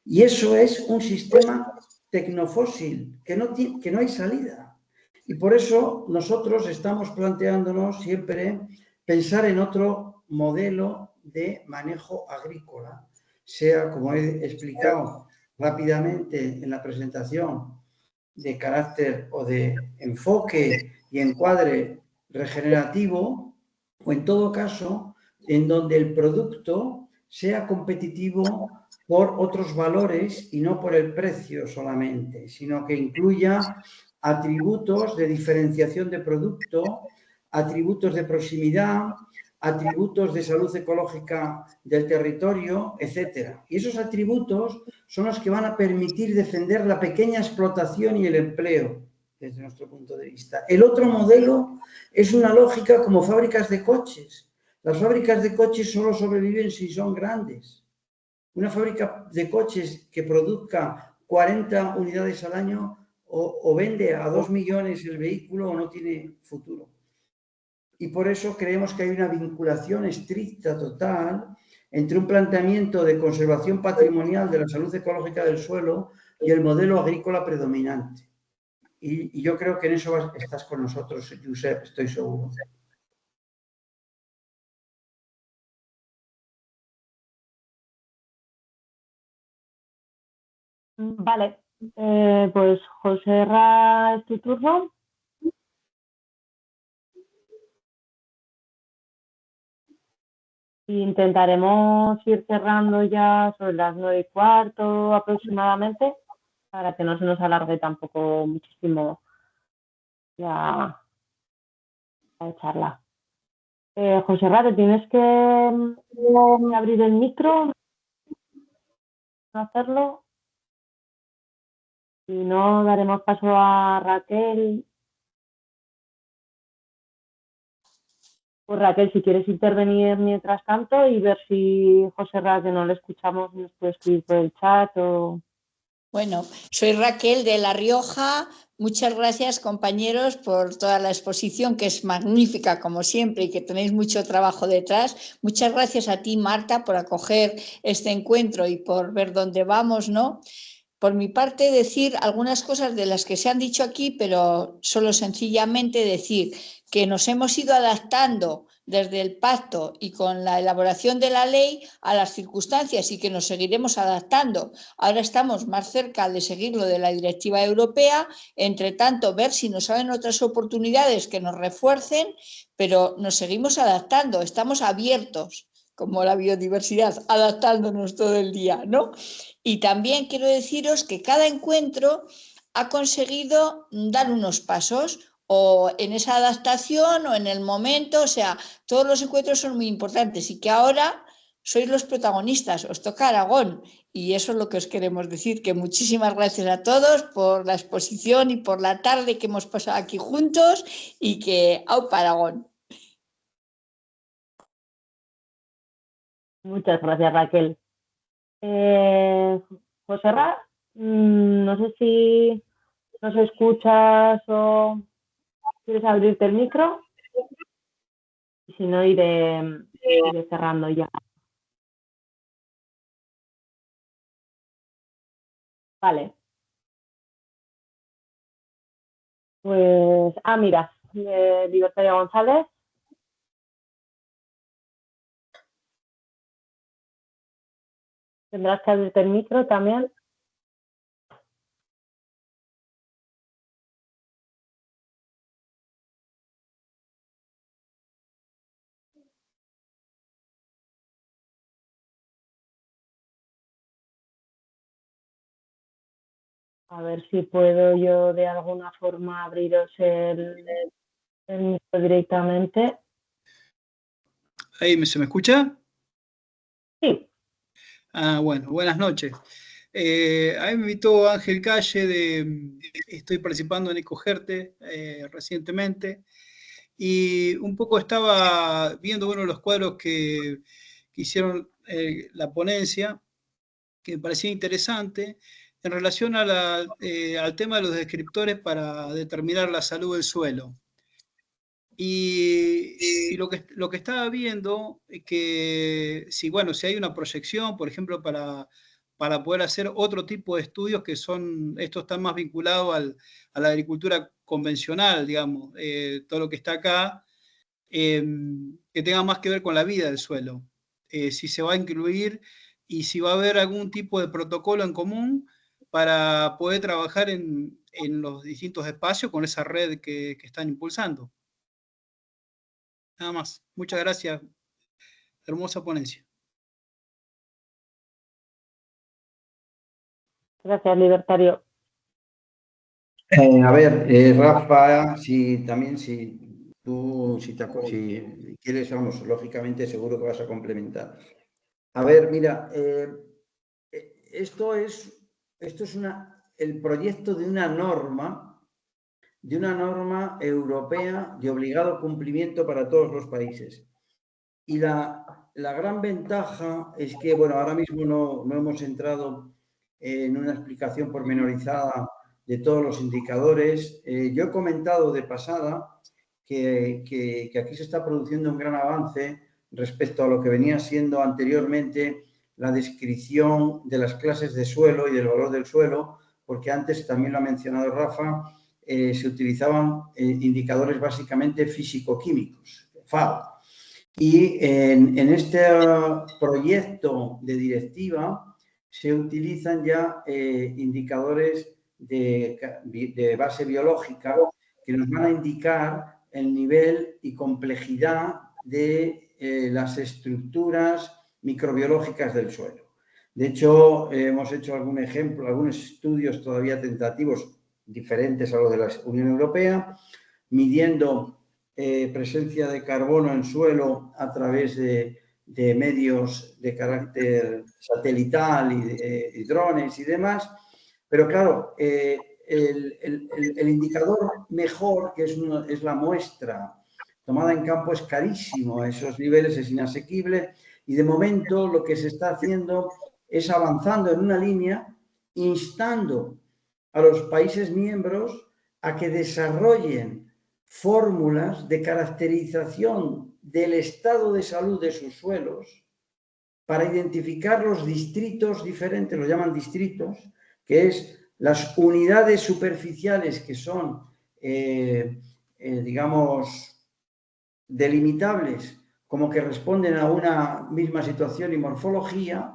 Y eso es un sistema tecnofósil que no hay salida. Y por eso nosotros estamos planteándonos siempre pensar en otro modelo de manejo agrícola, sea, como he explicado rápidamente en la presentación, de carácter o de enfoque y encuadre regenerativo, o en todo caso, en donde el producto sea competitivo por otros valores y no por el precio solamente, sino que incluya atributos de diferenciación de producto, atributos de proximidad, atributos de salud ecológica del territorio, etc. Y esos atributos son los que van a permitir defender la pequeña explotación y el empleo, desde nuestro punto de vista. El otro modelo es una lógica como fábricas de coches. Las fábricas de coches solo sobreviven si son grandes. Una fábrica de coches que produzca 40 unidades al año o vende a 2 millones el vehículo o no tiene futuro. Y por eso creemos que hay una vinculación estricta, total, entre un planteamiento de conservación patrimonial de la salud ecológica del suelo y el modelo agrícola predominante. Y yo creo que en eso estás con nosotros, Josep, estoy seguro.
Vale, pues José Ra, es tu turno. Intentaremos ir cerrando ya sobre las 9:15 aproximadamente, para que no se nos alargue tampoco muchísimo la charla. José Ra, tienes que abrir el micro, hacerlo. Si no, daremos paso a Raquel. Pues Raquel, si quieres intervenir mientras tanto y ver si José Ra, que no le escuchamos, nos puede escribir por el chat o...
Bueno, soy Raquel de La Rioja. Muchas gracias, compañeros, por toda la exposición, que es magnífica, como siempre, y que tenéis mucho trabajo detrás. Muchas gracias a ti, Marta, por acoger este encuentro y por ver dónde vamos, ¿no? Por mi parte, decir algunas cosas de las que se han dicho aquí, pero solo sencillamente decir que nos hemos ido adaptando desde el pacto y con la elaboración de la ley a las circunstancias y que nos seguiremos adaptando. Ahora estamos más cerca de seguir lo de la directiva europea, entre tanto ver si nos salen otras oportunidades que nos refuercen, pero nos seguimos adaptando, estamos abiertos, como la biodiversidad, adaptándonos todo el día, ¿no? Y también quiero deciros que cada encuentro ha conseguido dar unos pasos, o en esa adaptación o en el momento, o sea, todos los encuentros son muy importantes y que ahora sois los protagonistas, os toca Aragón, y eso es lo que os queremos decir, que muchísimas gracias a todos por la exposición y por la tarde que hemos pasado aquí juntos, y que ¡aupa Aragón!
Muchas gracias, Raquel. José Ra, no sé si nos escuchas o quieres abrirte el micro. Y si no, iré cerrando ya. Vale. Pues, mira, Libertaria González. Tendrás que abrirte el micro también. A ver si puedo yo de alguna forma abriros el micro directamente.
¿Ahí se me escucha?
Sí.
Bueno, buenas noches. A mí me invitó Ángel Calle, estoy participando en Ecogerte recientemente, y un poco estaba viendo los cuadros que hicieron la ponencia, que me parecía interesante, en relación al tema de los descriptores para determinar la salud del suelo. Y lo que estaba viendo es que si hay una proyección, por ejemplo, para poder hacer otro tipo de estudios que estos están más vinculados a la agricultura convencional, digamos, todo lo que está acá, que tenga más que ver con la vida del suelo. Si se va a incluir y si va a haber algún tipo de protocolo en común para poder trabajar en los distintos espacios con esa red que están impulsando. Nada más. Muchas gracias. Hermosa ponencia.
Gracias, Libertario.
A ver, Rafa, si quieres, vamos, lógicamente seguro que vas a complementar. A ver, mira, esto es el proyecto de una norma europea de obligado cumplimiento para todos los países. Y la gran ventaja es que, ahora mismo no hemos entrado en una explicación pormenorizada de todos los indicadores. Yo he comentado de pasada que aquí se está produciendo un gran avance respecto a lo que venía siendo anteriormente la descripción de las clases de suelo y del valor del suelo, porque antes, también lo ha mencionado Rafa, se utilizaban indicadores básicamente físico-químicos, FAO. Y en este proyecto de directiva se utilizan ya indicadores de base biológica que nos van a indicar el nivel y complejidad de las estructuras microbiológicas del suelo. De hecho, hemos hecho algún ejemplo, algunos estudios todavía tentativos diferentes a los de la Unión Europea, midiendo presencia de carbono en suelo a través de medios de carácter satelital y drones y demás. Pero claro, el indicador mejor, que es la muestra tomada en campo, es carísimo. A esos niveles es inasequible y de momento lo que se está haciendo es avanzando en una línea, instando a los países miembros a que desarrollen fórmulas de caracterización del estado de salud de sus suelos para identificar los distritos diferentes, lo llaman distritos, que es las unidades superficiales que son, digamos, delimitables como que responden a una misma situación y morfología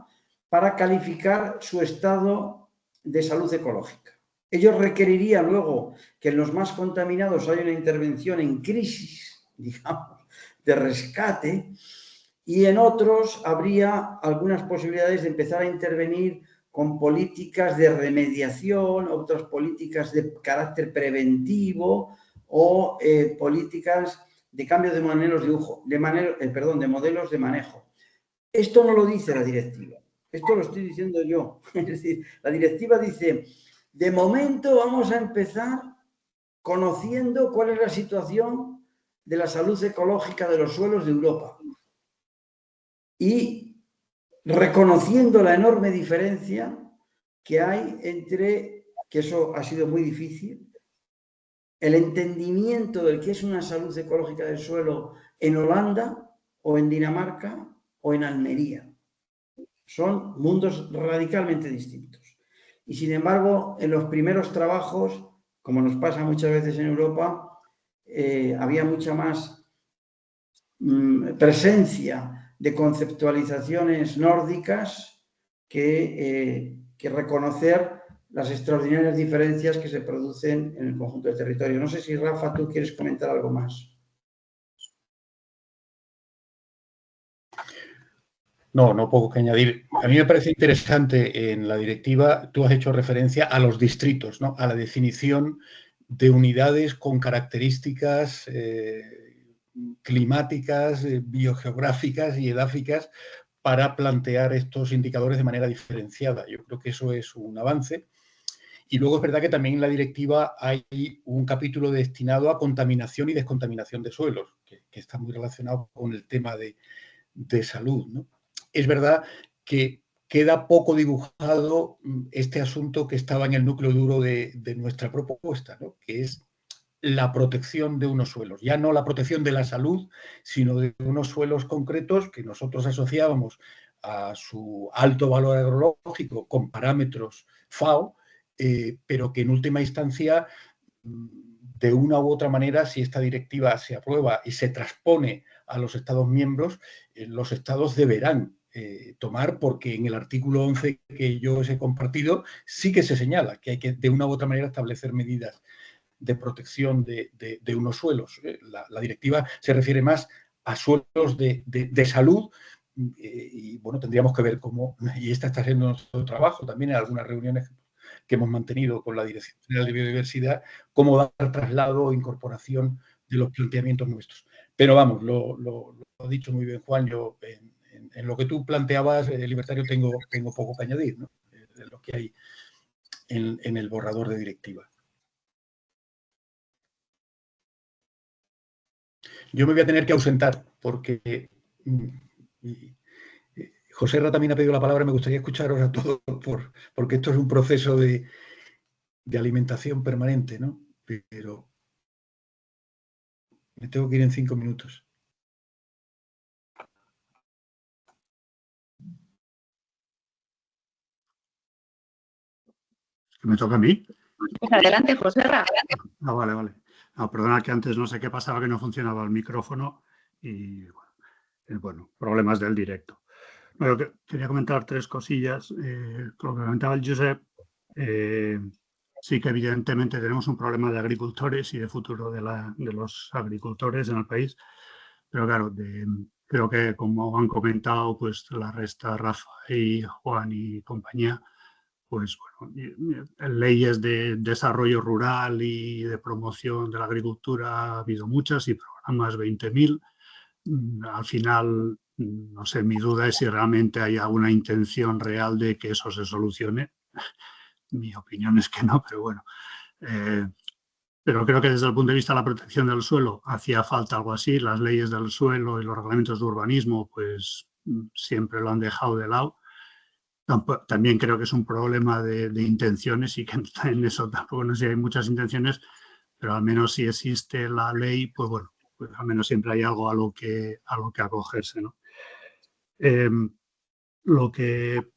para calificar su estado de salud ecológica. Ellos requerirían luego que en los más contaminados haya una intervención en crisis, digamos, de rescate, y en otros habría algunas posibilidades de empezar a intervenir con políticas de remediación, otras políticas de carácter preventivo o políticas de cambio de modelos de modelos de manejo. Esto no lo dice la directiva, esto lo estoy diciendo yo. Es decir, la directiva dice, de momento vamos a empezar conociendo cuál es la situación de la salud ecológica de los suelos de Europa y reconociendo la enorme diferencia que hay entre, que eso ha sido muy difícil, el entendimiento del que es una salud ecológica del suelo en Holanda o en Dinamarca o en Almería. Son mundos radicalmente distintos. Y sin embargo, en los primeros trabajos, como nos pasa muchas veces en Europa, había mucha más presencia de conceptualizaciones nórdicas que reconocer las extraordinarias diferencias que se producen en el conjunto del territorio. No sé si, Rafa, tú quieres comentar algo más.
No poco que añadir. A mí me parece interesante en la directiva, tú has hecho referencia a los distritos, ¿no? A la definición de unidades con características climáticas, biogeográficas y edáficas para plantear estos indicadores de manera diferenciada. Yo creo que eso es un avance. Y luego es verdad que también en la directiva hay un capítulo destinado a contaminación y descontaminación de suelos, que está muy relacionado con el tema de salud, ¿no? Es verdad que queda poco dibujado este asunto que estaba en el núcleo duro de nuestra propuesta, ¿no? Que es la protección de unos suelos. Ya no la protección de la salud, sino de unos suelos concretos que nosotros asociábamos a su alto valor agrológico con parámetros FAO, pero que en última instancia, de una u otra manera, si esta directiva se aprueba y se transpone a los Estados miembros, los Estados deberán tomar, porque en el artículo 11 que yo os he compartido sí que se señala que hay que de una u otra manera establecer medidas de protección de unos suelos. La directiva se refiere más a suelos de salud y bueno, tendríamos que ver cómo, y está haciendo nuestro trabajo también en algunas reuniones que hemos mantenido con la Dirección General de Biodiversidad, cómo dar traslado o incorporación de los planteamientos nuestros. Pero vamos, lo ha dicho muy bien Juan, yo en lo que tú planteabas, Libertario, tengo poco que añadir, ¿no? De lo que hay en el borrador de directiva. Yo me voy a tener que ausentar porque José Ra también ha pedido la palabra. Me gustaría escucharos a todos porque esto es un proceso de alimentación permanente, ¿no? Pero me tengo que ir en 5 minutos.
¿Que me toca a mí?
Pues adelante, José Ra.
Ah, vale, vale. No, perdona que antes no sé qué pasaba, que no funcionaba el micrófono y, bueno, problemas del directo. Bueno, quería comentar 3 cosillas. Lo que comentaba el Josep, sí que evidentemente tenemos un problema de agricultores y de futuro de los agricultores en el país, pero claro, creo que como han comentado pues la resta Rafa y Juan y compañía, pues bueno, leyes de desarrollo rural y de promoción de la agricultura ha habido muchas y programas 20.000. Al final, no sé, mi duda es si realmente hay alguna intención real de que eso se solucione. Mi opinión es que no, pero bueno. Pero creo que desde el punto de vista de la protección del suelo hacía falta algo así. Las leyes del suelo y los reglamentos de urbanismo pues siempre lo han dejado de lado. También creo que es un problema de intenciones y que en eso tampoco no sé si hay muchas intenciones, pero al menos si existe la ley, pues bueno, pues al menos siempre hay algo a lo que acogerse, ¿no? Lo que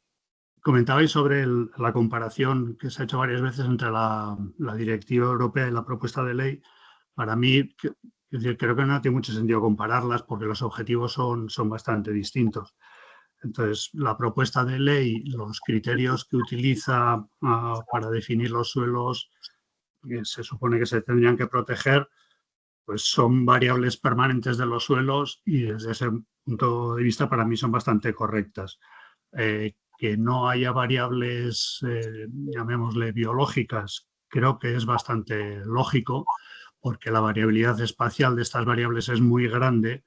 comentabais sobre la comparación que se ha hecho varias veces entre la directiva europea y la propuesta de ley, para mí creo que no tiene mucho sentido compararlas porque los objetivos son bastante distintos. Entonces, la propuesta de ley, los criterios que utiliza para definir los suelos que se supone que se tendrían que proteger, pues son variables permanentes de los suelos y desde ese punto de vista para mí son bastante correctas. Que no haya variables, llamémosle biológicas, creo que es bastante lógico porque la variabilidad espacial de estas variables es muy grande.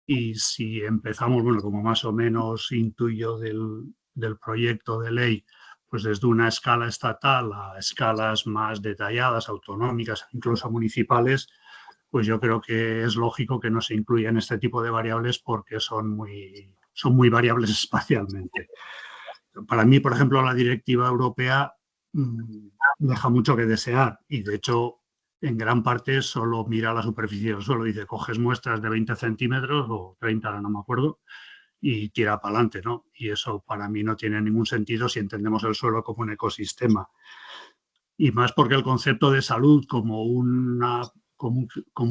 Y si empezamos, bueno, como más o menos intuyo del proyecto de ley, pues desde una escala estatal a escalas más detalladas, autonómicas, incluso municipales, pues yo creo que es lógico que no se incluyan este tipo de variables porque son muy variables espacialmente. Para mí, por ejemplo, la directiva europea deja mucho que desear y, de hecho, en gran parte solo mira la superficie del suelo. Dice, coges muestras de 20 centímetros o 30, ahora no me acuerdo, y tira para adelante, ¿no? Y eso para mí no tiene ningún sentido si entendemos el suelo como un ecosistema. Y más porque el concepto de salud como un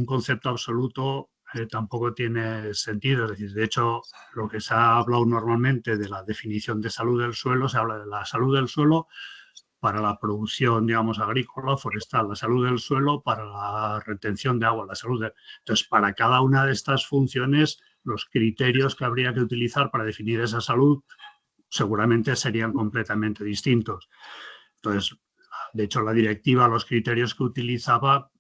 concepto absoluto tampoco tiene sentido. Es decir, de hecho, lo que se ha hablado normalmente de la definición de salud del suelo, se habla de la salud del suelo para la producción, digamos, agrícola, forestal, la salud del suelo para la retención de agua, la salud de... Entonces, para cada una de estas funciones, los criterios que habría que utilizar para definir esa salud seguramente serían completamente distintos. Entonces, de hecho, la directiva, los criterios que utilizaba,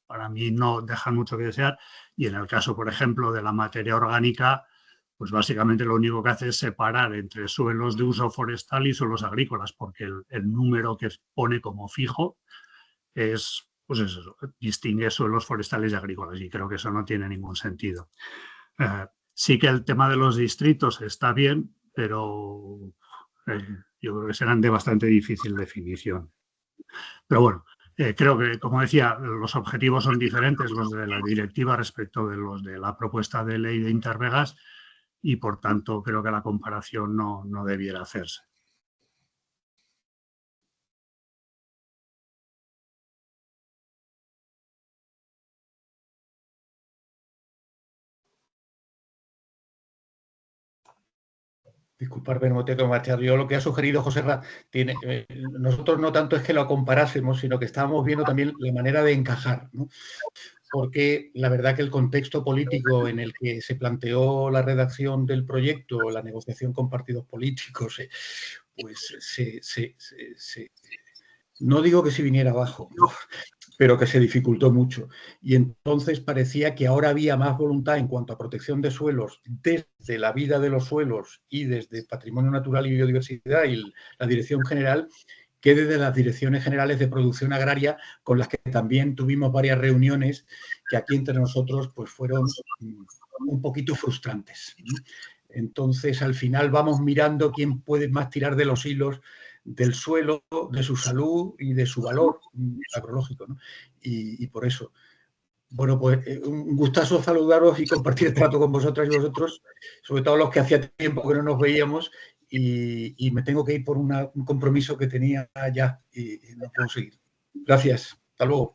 para mí no dejan mucho que desear. Y en el caso, por ejemplo, de la materia orgánica, pues básicamente lo único que hace es separar entre suelos de uso forestal y suelos agrícolas, porque el número que pone como fijo es, pues eso, distingue suelos forestales y agrícolas, y creo que eso no tiene ningún sentido. Sí que el tema de los distritos está bien, pero yo creo que serán de bastante difícil definición. Pero bueno, creo que, como decía, los objetivos son diferentes, los de la directiva respecto de los de la propuesta de ley de Intervegas, y por tanto creo que la comparación no debiera hacerse.
Disculparme, no tengo que marchar. Yo lo que ha sugerido José Ra, nosotros no tanto es que lo comparásemos, sino que estábamos viendo también la manera de encajar, ¿no? Porque la verdad que el contexto político en el que se planteó la redacción del proyecto, la negociación con partidos políticos, pues no digo que se viniera abajo, ¿no? Pero que se dificultó mucho. Y entonces parecía que ahora había más voluntad en cuanto a protección de suelos desde la vida de los suelos y desde patrimonio natural y biodiversidad y la dirección general que desde las direcciones generales de producción agraria, con las que también tuvimos varias reuniones que aquí entre nosotros pues fueron un poquito frustrantes. Entonces, al final vamos mirando quién puede más tirar de los hilos del suelo, de su salud y de su valor agrológico, ¿no? Y por eso, bueno, pues un gustazo saludaros y compartir este rato con vosotras y vosotros, sobre todo los que hacía tiempo que no nos veíamos, y me tengo que ir por un compromiso que tenía ya y no puedo seguir. Gracias. Hasta luego.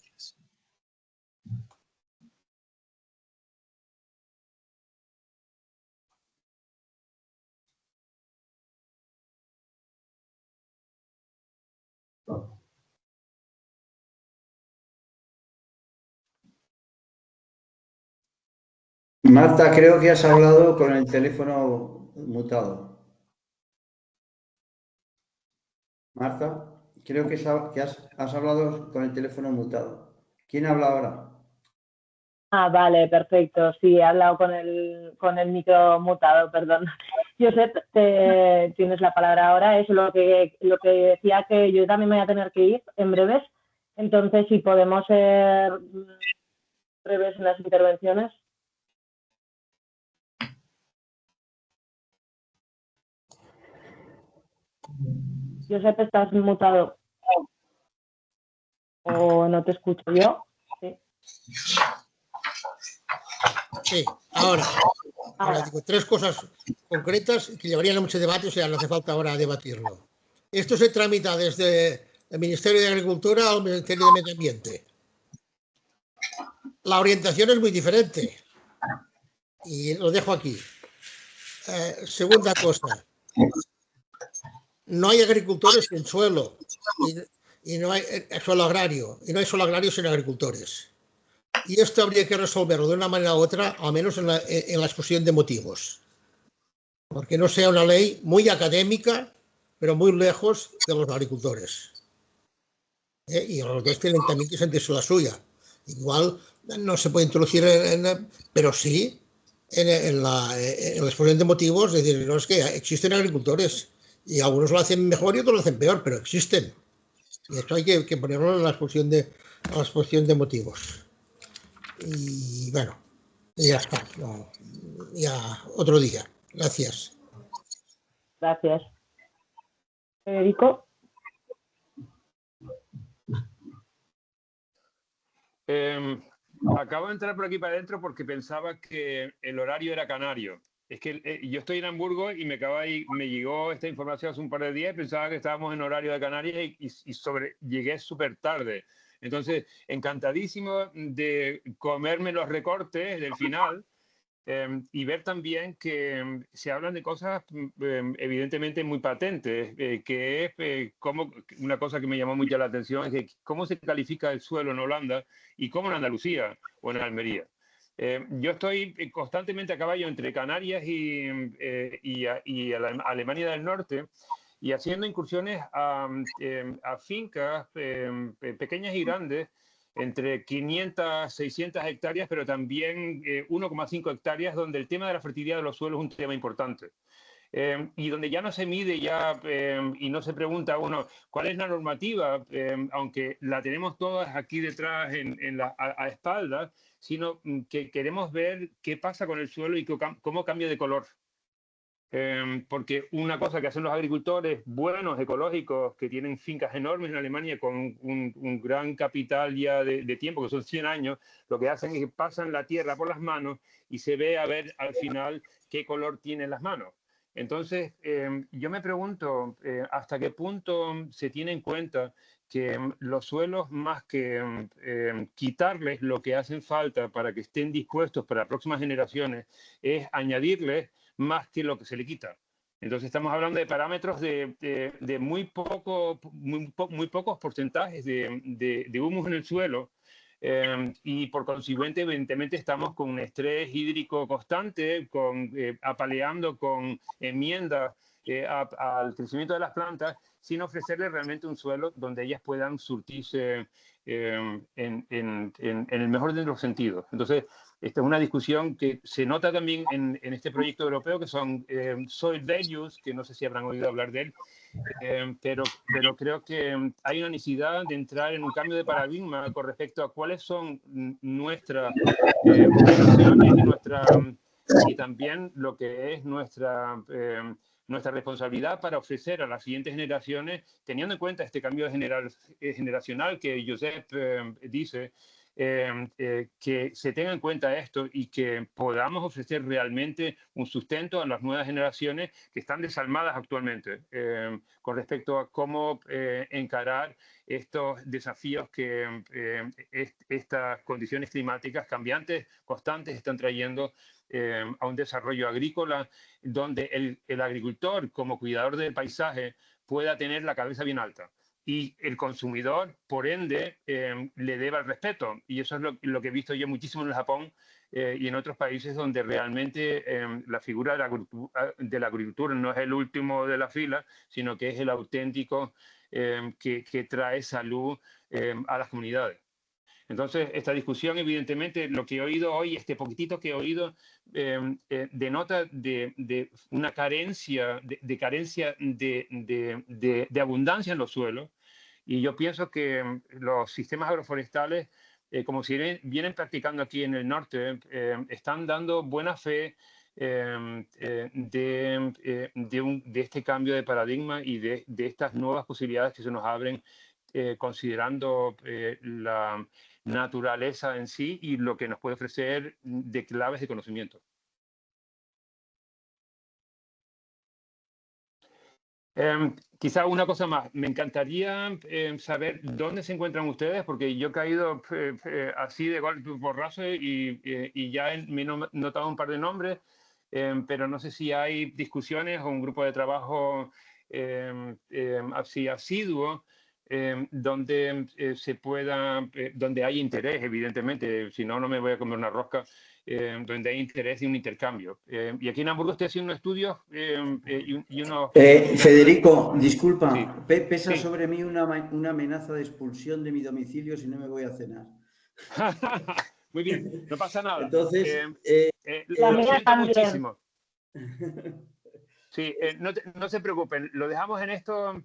Marta, creo que has hablado con el teléfono mutado. Marta, creo que has hablado con el teléfono mutado. ¿Quién habla ahora?
Ah, vale, perfecto. Sí, he hablado con el micro mutado, perdón. Josep, tienes la palabra ahora. Es lo que decía, que yo también me voy a tener que ir en breves. Entonces, si podemos ser breves en las intervenciones. Josep, ¿estás mutado? ¿O no te escucho yo? Sí.
Sí, ahora digo 3 cosas concretas que llevarían a mucho debate, o sea, no hace falta ahora debatirlo. Esto se tramita desde el Ministerio de Agricultura al Ministerio de Medio Ambiente. La orientación es muy diferente y lo dejo aquí. Segunda cosa, no hay agricultores sin suelo y no hay suelo agrario, y no hay suelo agrario sin agricultores. Y esto habría que resolverlo de una manera u otra, al menos en la exposición de motivos. Porque no sea una ley muy académica, pero muy lejos de los agricultores. Y los dos tienen también que sentirse la suya. Igual no se puede introducir, pero sí en la exposición de motivos, es decir, no es que existen agricultores y algunos lo hacen mejor y otros lo hacen peor, pero existen. Y esto hay que ponerlo en la exposición de motivos. Y bueno, ya está. No, ya otro día. Gracias.
Gracias. Federico.
Acabo de entrar por aquí para adentro porque pensaba que el horario era canario. Es que yo estoy en Hamburgo y me llegó esta información hace un par de días y pensaba que estábamos en horario de Canarias y llegué súper tarde. Entonces, encantadísimo de comerme los recortes del final y ver también que se hablan de cosas evidentemente muy patentes, que es como una cosa que me llamó mucho la atención, es que cómo se califica el suelo en Holanda y cómo en Andalucía o en Almería. Yo estoy constantemente a caballo entre Canarias y Alemania del Norte y haciendo incursiones a fincas pequeñas y grandes entre 500, 600 hectáreas, pero también 1,5 hectáreas, donde el tema de la fertilidad de los suelos es un tema importante. Y donde ya no se mide y no se pregunta a uno cuál es la normativa, aunque la tenemos todas aquí detrás a espaldas, sino que queremos ver qué pasa con el suelo y cómo cambia de color. Porque una cosa que hacen los agricultores buenos, ecológicos, que tienen fincas enormes en Alemania con un gran capital ya de tiempo, que son 100 años, lo que hacen es que pasan la tierra por las manos y se ve a ver al final qué color tienen las manos. Entonces, yo me pregunto hasta qué punto se tiene en cuenta que los suelos, más que quitarles lo que hacen falta para que estén dispuestos para las próximas generaciones, es añadirles más que lo que se le quita. Entonces estamos hablando de parámetros de muy pocos porcentajes de humus en el suelo y por consiguiente evidentemente estamos con un estrés hídrico constante, apaleando con enmiendas al crecimiento de las plantas sin ofrecerles realmente un suelo donde ellas puedan surtirse en el mejor de los sentidos. Entonces, esta es una discusión que se nota también en este proyecto europeo, que son soil values, que no sé si habrán oído hablar de él, pero creo que hay una necesidad de entrar en un cambio de paradigma con respecto a cuáles son nuestras obligaciones y también lo que es nuestra responsabilidad para ofrecer a las siguientes generaciones, teniendo en cuenta este cambio generacional que Josep dice, que se tenga en cuenta esto y que podamos ofrecer realmente un sustento a las nuevas generaciones que están desalmadas actualmente con respecto a cómo encarar estos desafíos que estas condiciones climáticas cambiantes, constantes, están trayendo a un desarrollo agrícola donde el agricultor, como cuidador del paisaje, pueda tener la cabeza bien alta. Y el consumidor, por ende, le deba el respeto. Y eso es lo que he visto yo muchísimo en el Japón y en otros países donde realmente la figura de la agricultura no es el último de la fila, sino que es el auténtico que trae salud a las comunidades. Entonces, esta discusión, evidentemente, lo que he oído hoy, este poquitito que he oído, denota de una carencia, de carencia de abundancia en los suelos. Y yo pienso que los sistemas agroforestales, como si vienen practicando aquí en el norte, están dando buena fe de este cambio de paradigma y de estas nuevas posibilidades que se nos abren considerando la naturaleza en sí y lo que nos puede ofrecer de claves de conocimiento. Quizá una cosa más, me encantaría saber dónde se encuentran ustedes, porque yo he caído así de golpe porrazo y ya me he notado un par de nombres, pero no sé si hay discusiones o un grupo de trabajo así asiduo donde se pueda, donde hay interés, evidentemente, si no, no me voy a comer una rosca, donde hay interés de un intercambio. Y aquí en Hamburgo estoy haciendo unos estudios y unos...
Federico, disculpa,
sí,
pesa
sí.
sobre mí una amenaza de expulsión de mi domicilio si no me voy a cenar.
Muy bien, no pasa nada.
Entonces,
lo siento muchísimo. Sí, no se preocupen, lo dejamos en esto.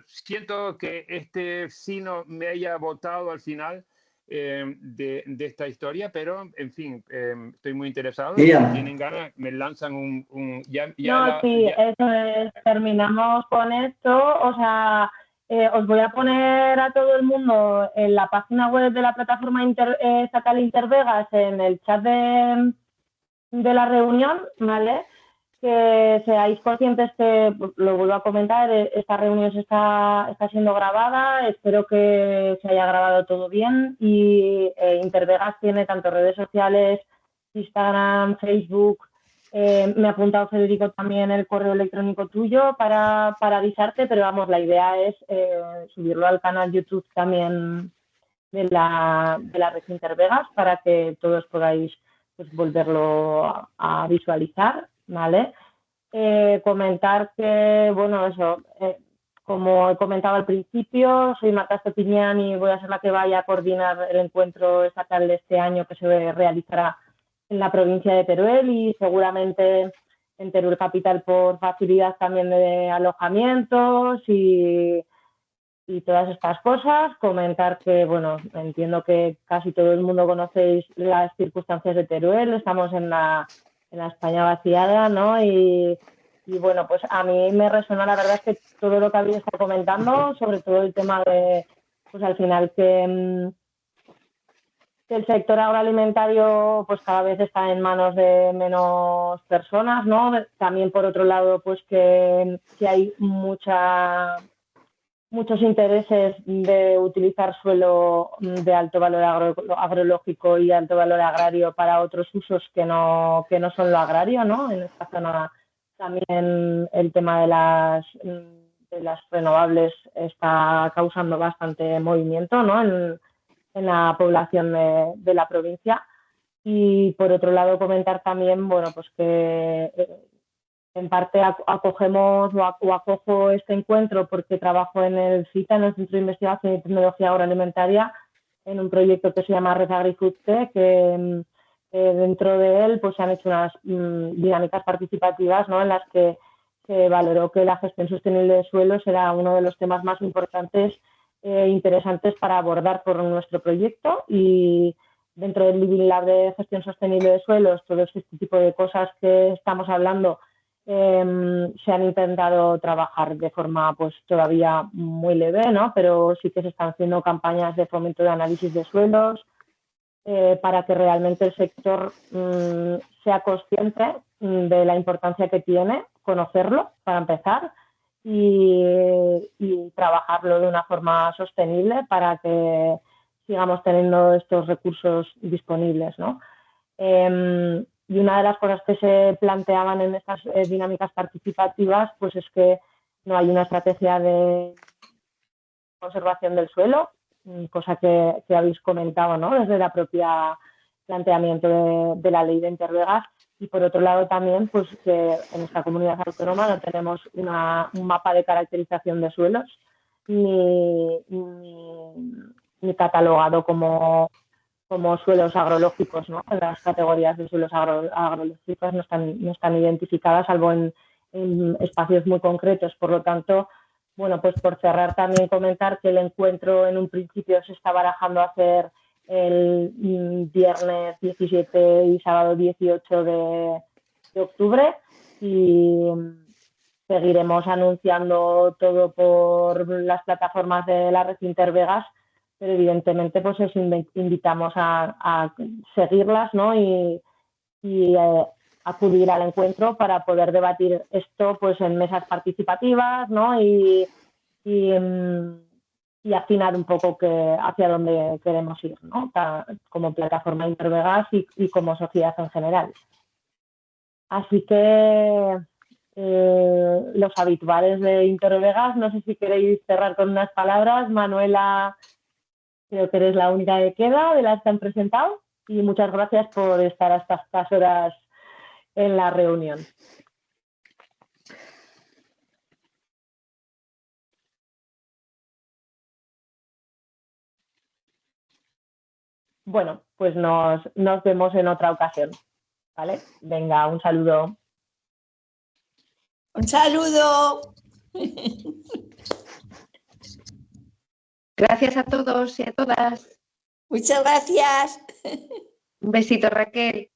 Siento que este sí no me haya votado al final de esta historia, pero en fin, estoy muy interesado.
Miriam.
Si tienen ganas, me lanzan un
eso es, terminamos con esto. O sea, os voy a poner a todo el mundo en la página web de la plataforma estatal Intervegas en el chat de la reunión, ¿vale? Que seáis conscientes que, lo vuelvo a comentar, esta reunión está siendo grabada, espero que se haya grabado todo bien y Intervegas tiene tanto redes sociales, Instagram, Facebook, me ha apuntado Federico también el correo electrónico tuyo para avisarte, pero vamos, la idea es subirlo al canal YouTube también de la red Intervegas para que todos podáis pues, volverlo a visualizar, ¿vale? Comentar que, bueno, eso, como he comentado al principio, soy Marta Estopiñán y voy a ser la que vaya a coordinar el encuentro estatal de este año que se realizará en la provincia de Teruel y seguramente en Teruel Capital por facilidad también de alojamientos y todas estas cosas. Comentar que, bueno, entiendo que casi todo el mundo conocéis las circunstancias de Teruel, estamos en la España vaciada, ¿no? Y bueno, pues a mí me resuena, la verdad es que todo lo que habéis estado comentando, sobre todo el tema de, pues al final que el sector agroalimentario pues cada vez está en manos de menos personas, ¿no? También por otro lado, pues que hay muchos intereses de utilizar suelo de alto valor agrológico y alto valor agrario para otros usos que no son lo agrario, ¿no? En esta zona también el tema de las renovables está causando bastante movimiento, ¿no? En la población de la provincia. Y por otro lado comentar también, bueno, pues que en parte acogemos o acojo este encuentro porque trabajo en el CITA, en el Centro de Investigación y Tecnología Agroalimentaria, en un proyecto que se llama Red AgriFood, que dentro de él pues se han hecho unas dinámicas participativas, ¿no? En las que se valoró que la gestión sostenible de suelos era uno de los temas más importantes e interesantes para abordar por nuestro proyecto, y dentro del Living Lab de gestión sostenible de suelos, todo este tipo de cosas que estamos hablando se han intentado trabajar de forma pues todavía muy leve, ¿no? Pero sí que se están haciendo campañas de fomento de análisis de suelos, para que realmente el sector sea consciente de la importancia que tiene conocerlo, para empezar, y trabajarlo de una forma sostenible para que sigamos teniendo estos recursos disponibles, ¿no? Y una de las cosas que se planteaban en estas dinámicas participativas, pues es que no hay una estrategia de conservación del suelo, cosa que habéis comentado, ¿no? Desde la propia planteamiento de la ley de Intervegas. Y por otro lado también, pues que en esta comunidad autónoma no tenemos un mapa de caracterización de suelos ni catalogado como suelos agrológicos, ¿no? Las categorías de suelos agrológicos no están identificadas, salvo en espacios muy concretos. Por lo tanto, bueno, pues por cerrar también comentar que el encuentro en un principio se está barajando hacer el viernes 17 y sábado 18 de octubre, y seguiremos anunciando todo por las plataformas de la red Intervegas, pero evidentemente pues os invitamos a seguirlas, ¿no? y acudir al encuentro para poder debatir esto pues en mesas participativas, ¿no? y afinar un poco hacia dónde queremos ir, ¿no? Como plataforma Intervegas y como sociedad en general. Así que los habituales de Intervegas, no sé si queréis cerrar con unas palabras. Manuela, creo que eres la única que queda de las que han presentado, y muchas gracias por estar hasta estas horas en la reunión. Bueno, pues nos vemos en otra ocasión, ¿vale? Venga, un saludo.
Un saludo.
Gracias a todos y a todas.
Muchas gracias.
Un besito, Raquel.